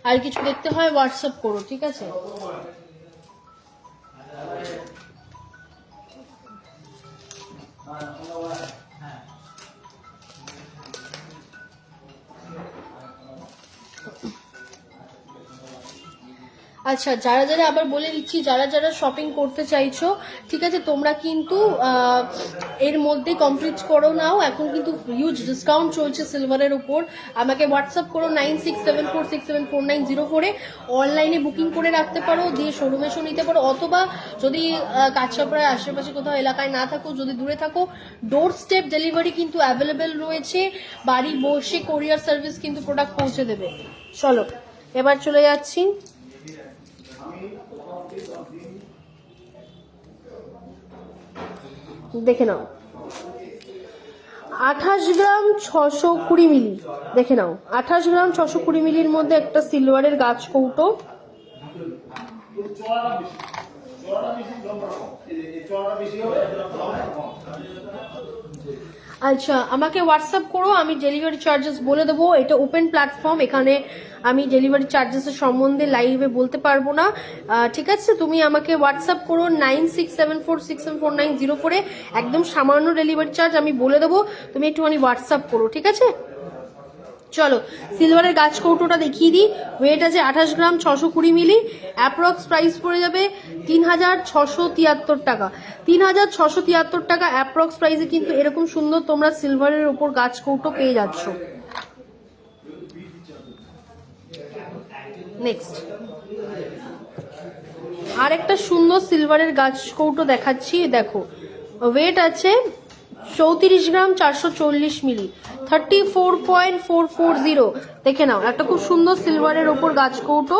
আর কিছু দেখতে হয় হোয়াটসঅ্যাপ করো, ঠিক আছে? আচ্ছা যারা যারা আবার বলে দিচ্ছি, যারা যারা শপিং করতে চাইছো, ঠিক আছে, তোমরা কিন্তু এর মধ্যে কমপ্লিট করো নাও, এখন কিন্তু হিউজ ডিসকাউন্ট চলছে সিলভারের উপর। আমাকে হোয়াটসঅ্যাপ করো 9674674904-এ, অনলাইনে বুকিং করে রাখতে পারো, দিয়ে শোরুমে এসেও নিতে পারো, অথবা যদি কাছাপাড়ায় আশেপাশে কোথাও এলাকায় না থাকো, যদি দূরে থাকো, ডোর স্টেপ ডেলিভারি কিন্তু অ্যাভেলেবেল রয়েছে, বাড়ি বসে কোরিয়ার সার্ভিস কিন্তু প্রোডাক্ট পৌঁছে দেবে। চলো এবার চলে যাচ্ছি, দেখে নাও 28 গ্রাম 620 মিলি, দেখে নাও 28 গ্রাম 620 মিলির মধ্যে একটা সিলভারের গাছ কৌটো। আচ্ছা আমাকে হোয়াটসঅ্যাপ করো, আমি ডেলিভারি চার্জেস বলে দেবো। এটা ওপেন প্ল্যাটফর্ম, এখানে আমি ডেলিভারি চার্জেসের সম্বন্ধে লাইভে বলতে পারবো না, ঠিক আছে? তুমি আমাকে হোয়াটসঅ্যাপ করো 9674674904-এ, একদম সামান্য ডেলিভারি চার্জ আমি বলে দেবো, তুমি একটুখানি হোয়াটসঅ্যাপ করো, ঠিক আছে? চলো সিলভারের গাছ কৌটোটা দেখিয়ে দিই। ওয়েট আছে 28 গ্রাম 620 মিলি, অ্যাপ্রক্স প্রাইস পড়ে যাবে 3673 টাকা। 3673 টাকা অ্যাপ্রক্স প্রাইসে কিন্তু এরকম সুন্দর তোমরা সিলভারের ওপর গাছ কৌটো পেয়ে যাচ্ছ। নেক্সট আর একটা সুন্দর সিলভারের গাছ কৌটো দেখাচ্ছি, দেখো ওয়েট আছে 34 গ্রাম, 440 মিলি, 34.440। দেখে নাও, একটা খুব সুন্দর সিলভারের ওপর গাছ কৌটো।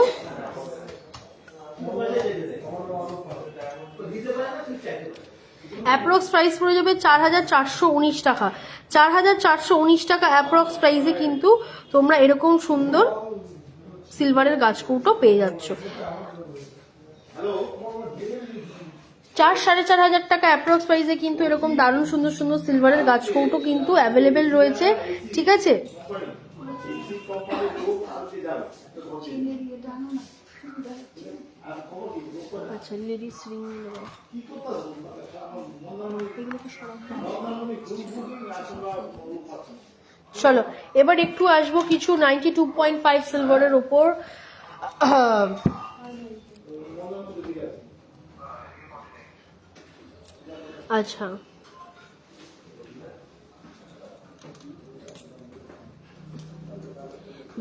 অ্যাপ্রক্স প্রাইস পড়ে যাবে 4419 টাকা। 4419 টাকা অ্যাপ্রক্স প্রাইসে কিন্তু তোমরা এরকম সুন্দর সিলভারের গাছ কৌটো পেয়ে যাচ্ছ। 4-4.5 টাকা অ্যাপ্রক্স প্রাইসে কিন্তু এরকম দারুণ সুন্দর সুন্দর সিলভারের গাছ কৌটো কিন্তু অ্যাভেলেবেল রয়েছে, ঠিক আছে। আচ্ছা, লেডিস রিং চলো এবার একটু আসবো কিছু 92.5 সিলভারের ওপর। আচ্ছা,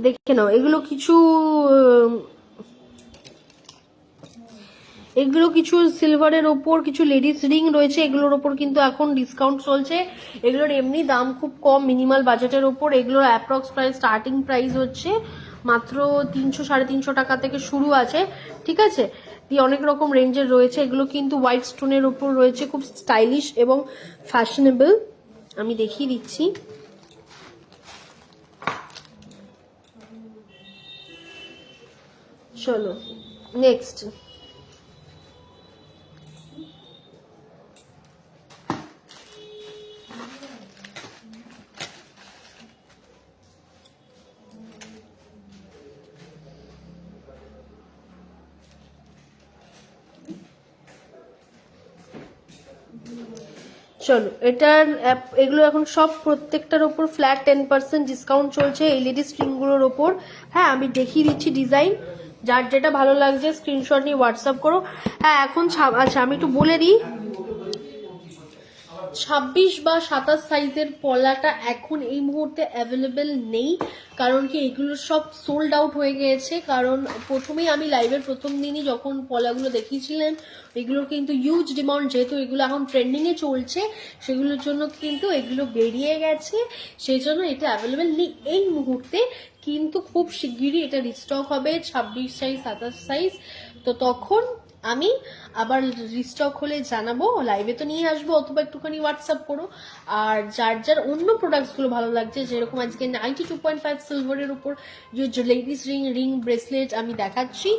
দেখে নাও, এগুলো কিছু সিলভারের ওপর কিছু লেডিস রিং রয়েছে। এগুলোর ওপর কিন্তু এখন ডিসকাউন্ট চলছে। এগুলোর এমনি দাম খুব কম, মিনিমাল বাজেটের ওপর। এগুলোর অ্যাপ্রক্স প্রাইস, স্টার্টিং প্রাইস হচ্ছে মাত্র 300-350 টাকা থেকে শুরু আছে, ঠিক আছে। দিয়ে অনেক রকম রেঞ্জের রয়েছে। এগুলো কিন্তু হোয়াইট স্টোনের ওপর রয়েছে, খুব স্টাইলিশ এবং ফ্যাশনেবল। আমি দেখিয়ে দিচ্ছি। চলো নেক্সট। চলো এটার এগুলো এখন সব প্রত্যেকটার ওপর ফ্ল্যাট 10% ডিসকাউন্ট চলছে এলইডি স্ট্রিংগুলোর ওপর। হ্যাঁ, আমি দেখিয়ে দিচ্ছি ডিজাইন, যার যেটা ভালো লাগছে স্ক্রিনশট নিয়ে হোয়াটসঅ্যাপ করো। হ্যাঁ এখন আচ্ছা আমি একটু বলে দিই, 26 বা 27 সাইজের পলাটা এখন এই মুহূর্তে অ্যাভেলেবেল নেই, কারণ কি এগুলো সব সোল্ড আউট হয়ে গিয়েছে। কারণ প্রথমেই আমি লাইভের প্রথম দিনই যখন পলাগুলো দেখিয়েছিলেন, এগুলোর কিন্তু হিউজ ডিমান্ড, যেহেতু এগুলো এখন ট্রেন্ডিংয়ে চলছে, সেগুলোর জন্য কিন্তু এগুলো বেরিয়ে গেছে, সেই জন্য এটা অ্যাভেলেবেল নেই এই মুহূর্তে। কিন্তু খুব শিগগিরই এটা রিস্টক হবে 26 সাইজ 27 সাইজ। তো তখন আমি আবার রিস্টক হলে জানাবো, লাইভে তো নিয়ে আসবো, অথবা একটুখানি হোয়াটসঅ্যাপ করো। আর যার যার অন্য প্রোডাক্টসগুলো ভালো লাগছে, যেরকম আজকে 92.5 সিলভারের উপর যে লেডিস রিং ব্রেসলেট আমি দেখাচ্ছি,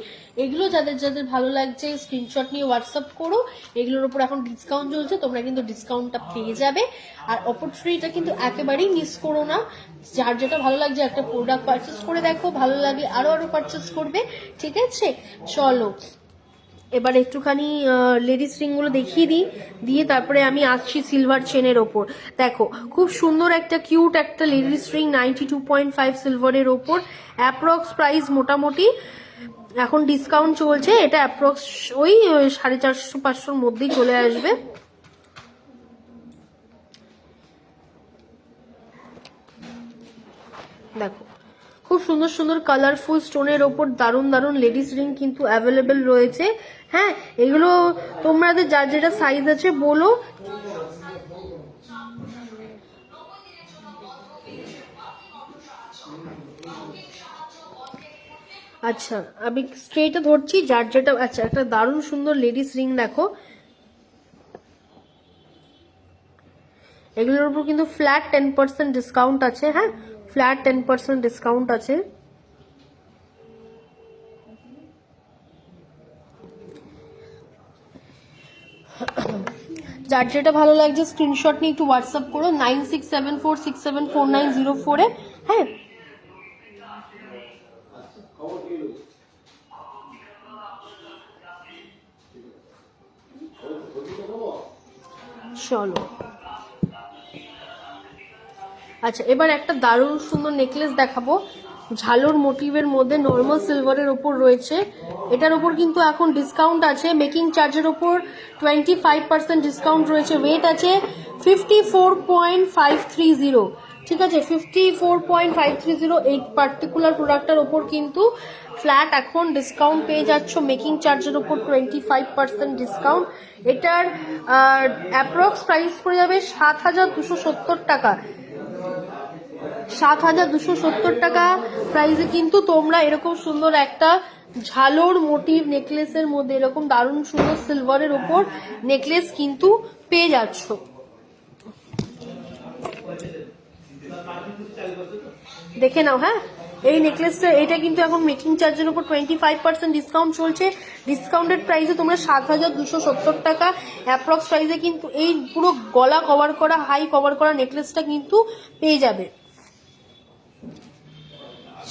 এগুলো যাদের যাদের ভালো লাগছে স্ক্রিনশট নিয়ে হোয়াটসঅ্যাপ করো। এগুলোর উপর এখন ডিসকাউন্ট চলছে, তোমরা কিন্তু ডিসকাউন্টটা পেয়ে যাবে। আর অপরচুনিটিটা কিন্তু একেবারেই মিস করো না। যার যেটা ভালো লাগছে একটা প্রোডাক্ট পারচেস করে দেখো, ভালো লাগে আরো পারচেস করবে, ঠিক আছে। চলো এবার একটুখানি লেডিস রিংগুলো দেখিয়ে দিই, দিয়ে তারপরে আমি আসছি সিলভার চেনের ওপর। দেখো খুব সুন্দর একটা কিউট একটা লেডিস রিং 92.5 সিলভারের ওপর। অ্যাপ্রক্স প্রাইস মোটামুটি এখন ডিসকাউন্ট চলছে, এটা অ্যাপ্রক্স ওই 450-500 মধ্যেই চলে আসবে। দেখো খুব সুন্দর সুন্দর কালারফুল স্টোনের ওপর দারুণ দারুণ লেডিস রিং কিন্তু অ্যাভেলেবেল রয়েছে। হ্যাঁ, এগুলো তোমাদের যার যেটা সাইজ আছে বলো। আচ্ছা আমি স্ট্রেটে ধরছি, যার যেটা। আচ্ছা, একটা দারুণ সুন্দর লেডিস রিং দেখো, এগুলোর উপর কিন্তু ফ্ল্যাট 10% ডিসকাউন্ট আছে। হ্যাঁ, ফ্ল্যাট 10% ডিসকাউন্ট আছে। যার যেটা ভালো লাগছে স্ক্রিনশট নিয়ে একটু হোয়াটসঅ্যাপ করো 9674674904-এ। হ্যাঁ, চলো আচ্ছা এবার একটা দারুণ সুন্দর নেকলেস দেখাবো, ঝালোর মোটিভের মধ্যে নর্মাল সিলভারের ওপর রয়েছে। এটার ওপর কিন্তু এখন ডিসকাউন্ট আছে, মেকিং চার্জের ওপর 25% ডিসকাউন্ট রয়েছে। ওয়েট আছে 54.530, ঠিক আছে, 54.530 এই পার্টিকুলার প্রোডাক্টটার ওপর কিন্তু ফ্ল্যাট এখন ডিসকাউন্ট পেয়ে যাচ্ছ, মেকিং চার্জের ওপর 25% ডিসকাউন্ট। এটার অ্যাপ্রক্স প্রাইস পড়ে যাবে 7,270 টাকা। 7,270 টাকা প্রাইসে কিন্তু তোমরা এরকম সুন্দর একটা ঝালোর মোটিভ নেকলেসের মধ্যে এরকম দারুণ সুন্দর সিলভারের ওপর নেকলেস কিন্তু পেয়ে যাচ্ছ। দেখে নাও। হ্যাঁ, এই নেকলেসটা এটা কিন্তু এখন মেকিং চার্জের উপর 25% ডিসকাউন্ট চলছে। ডিসকাউন্টেড প্রাইসে তোমরা 7,270 টাকা অ্যাপ্রক্স প্রাইসে কিন্তু এই পুরো গলা কভার করা, হাই কভার করা নেকলেসটা কিন্তু পেয়ে যাবে।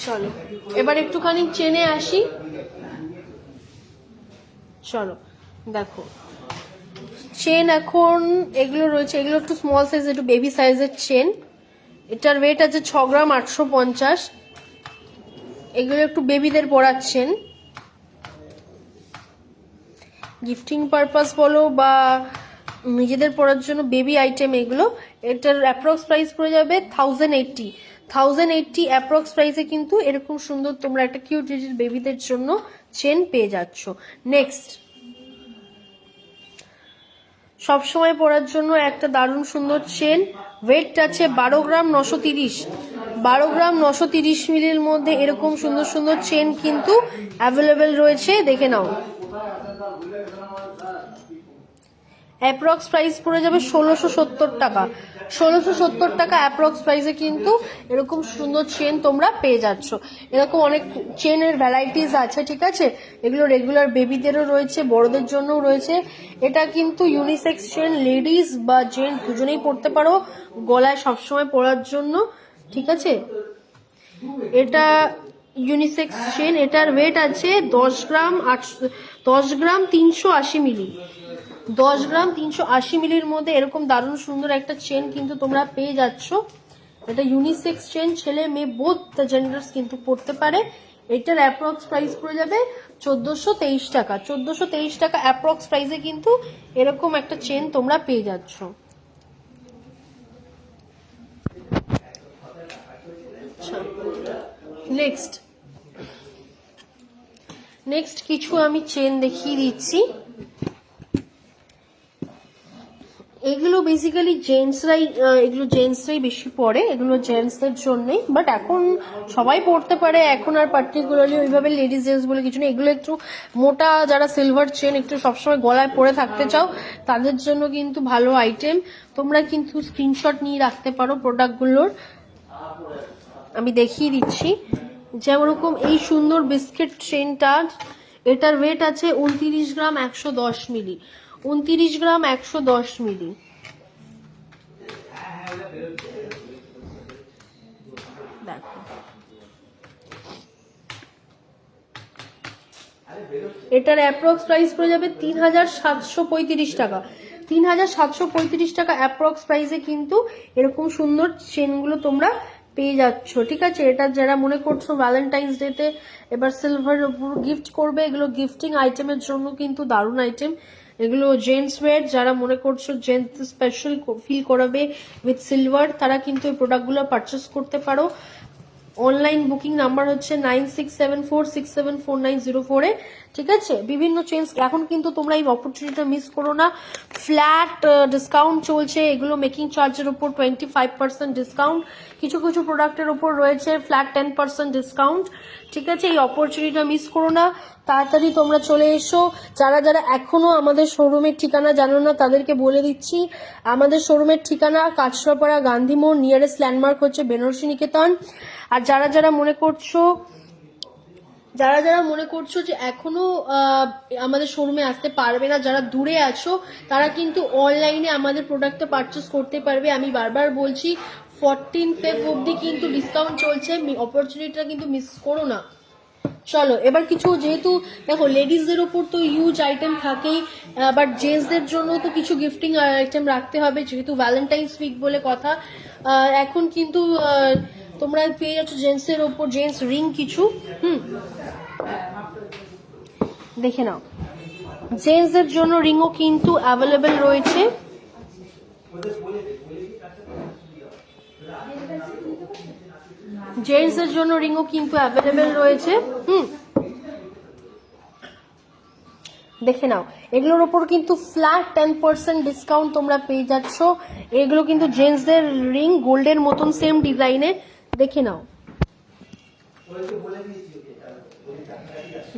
চলো এবার একটুখানি চেনে আসি। চলো দেখো চেন এখন এগুলো রয়েছে, এগুলো একটু স্মল সাইজ, একটু বেবি সাইজের চেন। এটার ওয়েট আছে 6 গ্রাম 850। এগুলো একটু বেবিদের পরাচ্ছেন, গিফটিং পারপাস বলো বা নিজেদের পরার জন্য বেবি আইটেম এগুলো। এটার অ্যাপ্রক্স প্রাইস পড়ে যাবে 1080 অ্যাপ্রক্স প্রাইসে কিন্তু এরকম সুন্দর তোমরা একটা কিউট লিটল বেবিদের জন্য চেন পেয়ে যাচ্ছ। নেক্সট, সবসময় পরার জন্য একটা দারুণ সুন্দর চেন, ওয়েট আছে 12 গ্রাম 930। 12 গ্রাম 930 মিলির মধ্যে এরকম সুন্দর সুন্দর চেন কিন্তু অ্যাভেলেবেল রয়েছে, দেখে নাও। অ্যাপ্রক্স প্রাইস পড়ে যাবে 1670 টাকা। 1670 টাকা অ্যাপ্রক্স প্রাইসে কিন্তু এরকম সুন্দর চেন তোমরা পেয়ে যাচ্ছ। এরকম অনেক চেনের ভ্যারাইটিস আছে, ঠিক আছে। এগুলো রেগুলার বেবিদেরও রয়েছে, বড়দের জন্যও রয়েছে। এটা কিন্তু ইউনিসেক্স চেন, লেডিস বা জেন্টস দুজনেই পরতে পারো, গলায় সবসময় পরার জন্য, ঠিক আছে। এটা ইউনিসেক্স চেন, এটার ওয়েট আছে 10 গ্রাম 380 মিলি। 10 গ্রাম 380 মিলির মধ্যে এরকম দারুণ সুন্দর একটা চেন কিন্তু তোমরা পেয়ে যাচ্ছ। এটা ইউনিসেক্স চেন, ছেলে মেয়ে বোথ দ্য জেন্ডার্স কিন্তু পড়তে পারে। এটার অ্যাপ্রক্স প্রাইস পড়ে যাবে 1423 টাকা। 1423 টাকা অ্যাপ্রক্স প্রাইসে কিন্তু এরকম একটা চেন তোমরা পেয়ে যাচ্ছ। নেক্সট কিছু আমি চেন দেখিয়ে দিচ্ছি। এগুলো বেসিক্যালি জেন্টসরাই বেশি পরে, এগুলো জেন্টসদের জন্যই, বাট এখন সবাই পড়তে পারে। এখন আর পার্টিকুলারলি ওইভাবে লেডিস জেন্টস বলে কিছু নেই। এগুলো একটু মোটা, যারা সিলভার চেন একটু সবসময় গলায় পরে থাকতে চাও তাদের জন্য কিন্তু ভালো আইটেম। তোমরা কিন্তু স্ক্রিনশট নিয়ে রাখতে পারো প্রোডাক্টগুলোর। আমি দেখিয়ে দিচ্ছি, যেরকম এই সুন্দর বিস্কিট চেনটা, এটার ওয়েট আছে 29 গ্রাম 110 মিলি। 29 গ্রাম 110 মিলি। দেখো এটার অ্যাপ্রক্স প্রাইস পড়ে যাবে 3,735 টাকা। 3,735 টাকা অ্যাপ্রক্স প্রাইসে কিন্তু এরকম সুন্দর চেনগুলো তোমরা পেয়ে যাচ্ছ, ঠিক আছে। এটা যারা মনে করছো ভ্যালেন্টাইন্স ডেতে এবার সিলভারের উপর গিফট করবে, এগুলো গিফটিং আইটেমের জন্য কিন্তু দারুণ আইটেম। এগুলো জেন্টস ওয়্যার, যারা মনে করছো জেন্টস স্পেশাল ফিল করাবে উইথ সিলভার, তারা কিন্তু এই প্রোডাক্টগুলো পারচেস করতে পারো। অনলাইন বুকিং নাম্বার হচ্ছে 9674674904 এ, ঠিক আছে। বিভিন্ন চেঞ্জ এখন কিন্তু তোমরা এই অপরচুনিটিটা মিস করো না। ফ্ল্যাট ডিসকাউন্ট চলছে, এগুলো মেকিং চার্জের উপর 25% ডিসকাউন্ট। কিছু কিছু প্রোডাক্টের উপর রয়েছে ফ্ল্যাট 10% ডিসকাউন্ট, ঠিক আছে। এই অপরচুনিটিটা মিস করো না, তাড়াতাড়ি তোমরা চলে এসো। যারা যারা এখনো আমাদের শোরুমের ঠিকানা জানো না তাদেরকে বলে দিচ্ছি, আমাদের শোরুমের ঠিকানা কাঁচরাপাড়া গান্ধী মোড়, নিয়ারেস্ট ল্যান্ডমার্ক হচ্ছে বেনারসি নিকেতন। আর যারা যারা মনে করছো যে এখনো আমাদের শোরুমে আসতে পারবে না, যারা দূরে আছো, তারা কিন্তু অনলাইনে আমাদের প্রোডাক্টটা পারচেস করতে পারবে। আমি বারবার বলছি 14 ফেব অবধি কিন্তু ডিসকাউন্ট চলছে, অপরচুনিটিটা কিন্তু মিস করো না। চলো এবার কিছু, যেহেতু দেখো লেডিসদের ওপর তো ইউজ আইটেম থাকেই, বাট জেন্টসদের জন্য তো কিছু গিফটিং আইটেম রাখতে হবে, যেহেতু ভ্যালেন্টাইন্স উইক বলে কথা। এখন কিন্তু তোমরা পেয়ে যাচ্ছ জেন্টসের ওপর জেন্টস রিং কিছু, দেখে নাও। জেন্টসদের জন্য রিংও কিন্তু অ্যাভেলেবেল রয়েছে। জেন্টস এর জন্য রিংও কিন্তু অ্যাভেলেবেল রয়েছে। দেখে নাও, এগুলোর ওপর কিন্তু ফ্ল্যাট 10% ডিসকাউন্ট তোমরা পেয়ে যাচ্ছ। এগুলো কিন্তু জেন্টসদের রিং, গোল্ডের মতন সেম ডিজাইনে। দেখে নাও,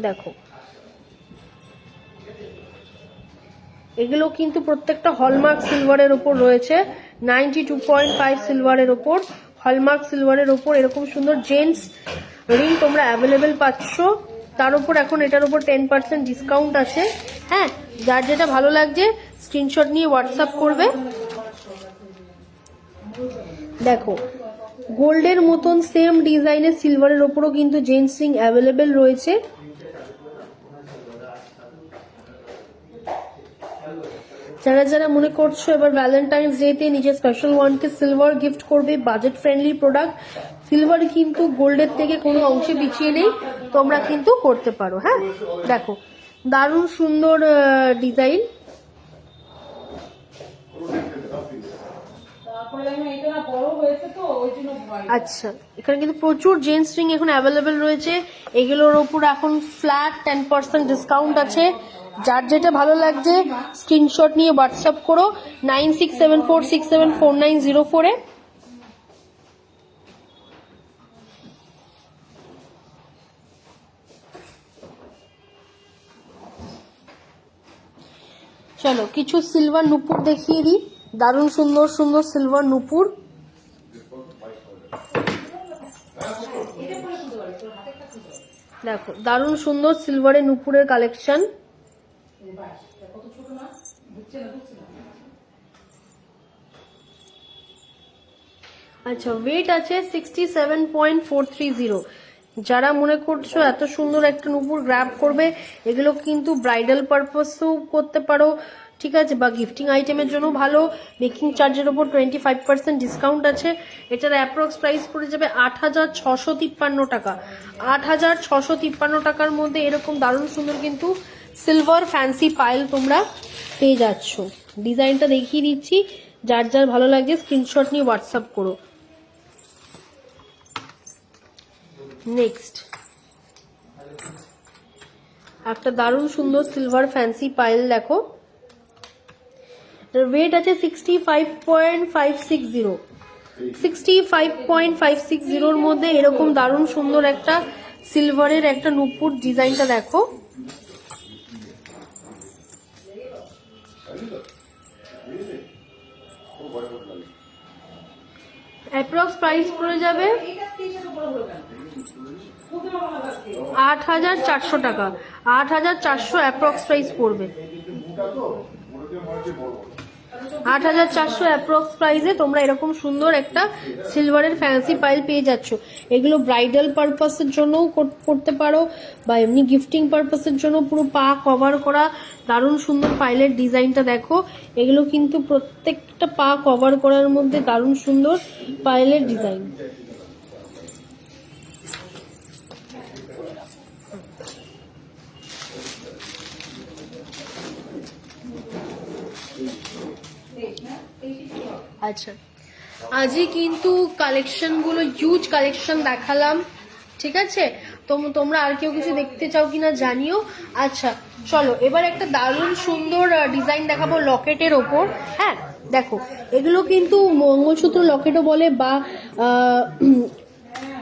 দেখো এগুলো কিন্তু প্রত্যেকটা হলমার্ক সিলভারের ওপর রয়েছে, 92.5 সিলভারের ওপর, হলমার্ক সিলভারের ওপর এরকম সুন্দর জেন্টস রিং তোমরা অ্যাভেলেবেল পাচ্ছ। তার উপর এখন এটার উপর 10% ডিসকাউন্ট আছে। হ্যাঁ, যার যেটা ভালো লাগছে স্ক্রিনশট নিয়ে হোয়াটসঅ্যাপ করবে। দেখো, গোল্ডের মতন সেম ডিজাইনের সিলভারের ওপরও কিন্তু জেন্টস রিং অ্যাভেলেবেল রয়েছে। যারা যারা মনে করছো এবার ভ্যালেন্টাইন্স ডেতে নিজের স্পেশাল ওয়ানকে সিলভার গিফট করবে, বাজেট ফ্রেন্ডলি প্রোডাক্ট, সিলভার কিন্তু গোল্ডের থেকে কোনো অংশে পিছিয়ে নেই, তোমরা কিন্তু করতে পারো। হ্যাঁ, দেখো দারুণ সুন্দর ডিজাইন। আচ্ছা, এখানে কিন্তু প্রচুর জেন্টস রিং এখন অ্যাভেলেবেল রয়েছে। এগুলোর ওপর এখন ফ্ল্যাট 10% ডিসকাউন্ট আছে। যার যেটা ভালো লাগছে স্ক্রিনশট নিয়ে হোয়াটসঅ্যাপ করো 9674674904-এ। চলো কিছু সিলভার নুপুর দেখিয়ে দিই, দারুণ সুন্দর সুন্দর সিলভার নুপুর। দেখো দারুণ সুন্দর সিলভারের নুপুরের কালেকশন। আচ্ছা, ওয়েট আছে 67.430। যারা মনে করছো এত সুন্দর একটা নুপুর গ্র্যাব করবে, এগুলো কিন্তু ব্রাইডাল পারপাসও করতে পারো, ঠিক আছে, বা গিফটিং আইটেমের জন্য ভালো। মেকিং চার্জের ওপর 25% ডিসকাউন্ট আছে। এটার অ্যাপ্রক্স প্রাইস পড়ে যাবে 8,653 টাকা। 8,653 টাকার মধ্যে এরকম দারুণ সুন্দর কিন্তু সিলভার ফ্যান্সি পাইল তোমরা পেয়ে যাচ্ছ। ডিজাইনটা দেখিয়ে দিচ্ছি, যার যার ভালো লাগছে স্ক্রিনশট নিয়ে হোয়াটসঅ্যাপ করো। নেক্সট একটা দারুণ সুন্দর সিলভার ফ্যান্সি পাইল, দেখো ওয়েট আছে 65.560। 65.560-র মধ্যে এরকম দারুণ সুন্দর একটা সিলভারের একটা নুপুর ডিজাইনটা দেখো। অ্যাপ্রক্স প্রাইস পড়ে যাবে 8,400 টাকা। 8,400 অ্যাপ্রক্স প্রাইস পড়বে। 8,400 অ্যাপ্রক্স প্রাইসে তোমরা এরকম সুন্দর একটা সিলভারের ফ্যান্সি পাইল পেয়ে যাচ্ছ। এগুলো ব্রাইডাল পারপাসের জন্যও করতে পারো, বা এমনি গিফটিং পারপাসের জন্য পুরো পা কভার করা দারুণ সুন্দর পাইলের ডিজাইনটা দেখো। এগুলো কিন্তু প্রত্যেকটা পা কভার করার মধ্যে দারুণ সুন্দর পাইলের ডিজাইন। আচ্ছা, আজই কিন্তু কালেকশনগুলো হিউজ কালেকশন দেখালাম, ঠিক আছে, তোমরা আর কেউ কিছু দেখতে চাও কিনা জানিও। আচ্ছা চলো এবার একটা দারুণ সুন্দর ডিজাইন দেখাবো লকেটের ওপর। হ্যাঁ দেখো, এগুলো কিন্তু মঙ্গলসূত্র লকেটও বলে, বা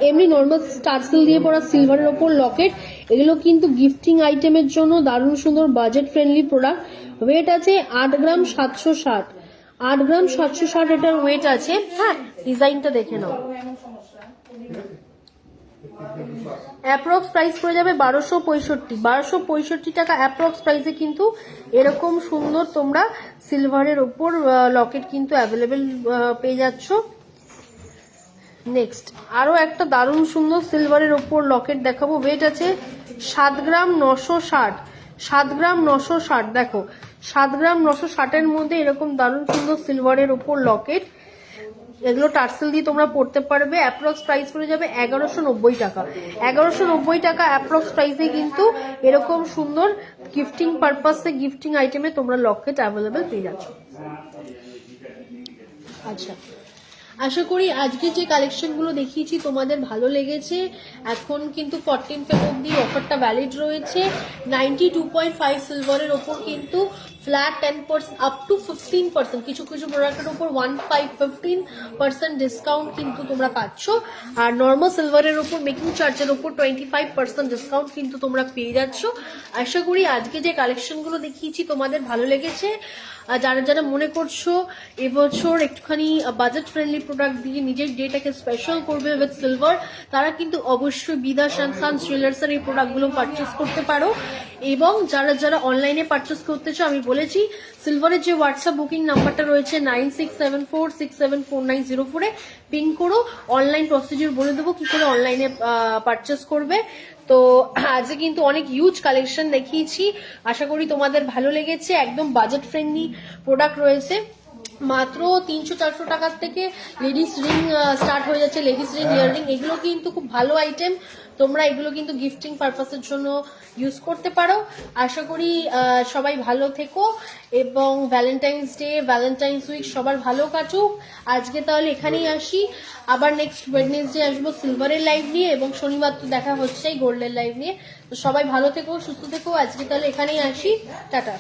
এমনি নর্মাল স্টারসেল দিয়ে পড়া সিলভারের ওপর লকেট। এগুলো কিন্তু গিফটিং আইটেমের জন্য দারুণ সুন্দর বাজেট ফ্রেন্ডলি প্রোডাক্ট। ওয়েট আছে 8 গ্রাম 760। 8 গ্রাম 760 এটার ওয়েট আছে। হ্যাঁ, ডিজাইনটা দেখে নাও। অ্যাপ্রক্স প্রাইস পড়ে যাবে 1265। 1265 টাকা অ্যাপ্রক্স প্রাইসে কিন্তু এরকম সুন্দর তোমরা সিলভারের ওপর লকেট কিন্তু অ্যাভেলেবেল পেয়ে যাচ্ছ। নেক্সট আরো একটা দারুণ সুন্দর সিলভারের ওপর লকেট দেখাবো। ওয়েট আছে 7 গ্রাম 960। 7 গ্রাম 960। দেখো 7 গ্রাম 960-এর মধ্যে এরকম দারুণ সুন্দর সিলভারের ওপর লকেট। এগুলো টার্সেল দিয়ে তোমরা পড়তে পারবে। অ্যাপ্রক্স প্রাইস পড়ে যাবে 1190 টাকা। 1190 টাকা অ্যাপ্রক্স প্রাইসে কিন্তু এরকম সুন্দর গিফটিং পারপাসে গিফটিং আইটেমে তোমরা লকেট অ্যাভেলেবেল পেয়ে যাচ্ছ। আচ্ছা আশা করি আজকে যে কালেকশনগুলো দেখিয়েছি তোমাদের ভালো লেগেছে। এখন কিন্তু 14 ফেব অব্দি অফারটা ভ্যালিড রয়েছে। 92.5 সিলভারের ওপর কিন্তু ফ্ল্যাট 10% আপ টু 15%, কিছু কিছু প্রোডাক্টের উপর 15% ডিসকাউন্ট কিন্তু তোমরা পাচ্ছ। আর নর্মাল সিলভারের উপর মেকিং চার্জের উপর 25% ডিসকাউন্ট কিন্তু তোমরা পেয়ে যাচ্ছ। আশা করি আজকে যে কালেকশনগুলো দেখিয়েছি তোমাদের ভালো লেগেছে। যারা যারা মনে করছো এবছর একটুখানি বাজেট ফ্রেন্ডলি প্রোডাক্ট দিয়ে নিজের ডেটাকে স্পেশাল করবে উইথ সিলভার, তারা কিন্তু অবশ্যই বিদাস অ্যান্ড সানস জুয়েলার্সের এই প্রোডাক্টগুলো পারচেস করতে পারো। এবং যারা যারা অনলাইনে পারচেস করতে চাও, আমি বলেছি সিলভারের যে হোয়াটসঅ্যাপ বুকিং নাম্বারটা রয়েছে 9674674904-এ পিন করো। অনলাইন প্রসিডিউর বলে দেবো কি করে অনলাইনে পারচেস করবে। তো আজকে কিন্তু অনেক হিউজ কালেকশন দেখিয়েছি, আশা করি তোমাদের ভালো লেগেছে। একদম বাজেট ফ্রেন্ডলি প্রোডাক্ট রয়েছে। মাত্র 300-400 টাকার থেকে লেডিস রিং স্টার্ট হয়ে যাচ্ছে, লেডিস রিং, ইয়াররিং, এগুলো কিন্তু খুব ভালো আইটেম। তোমরা এগুলো কিন্তু গিফটিং পারপাসের জন্য ইউজ করতে পারো। আশা করি সবাই ভালো থেকো এবং ভ্যালেন্টাইন্স ডে, ভ্যালেন্টাইন্স উইক সবার ভালো কাটুক। আজকে তাহলে এখানেই আসি, আবার নেক্সট ওয়েডনেসডে আসবো সিলভারের লাইভ নিয়ে, এবং শনিবার তো দেখা হচ্ছেই গোল্ডের লাইভ নিয়ে। তো সবাই ভালো থেকো, সুস্থ থেকো। আজকে তাহলে এখানেই আসি, টাটা।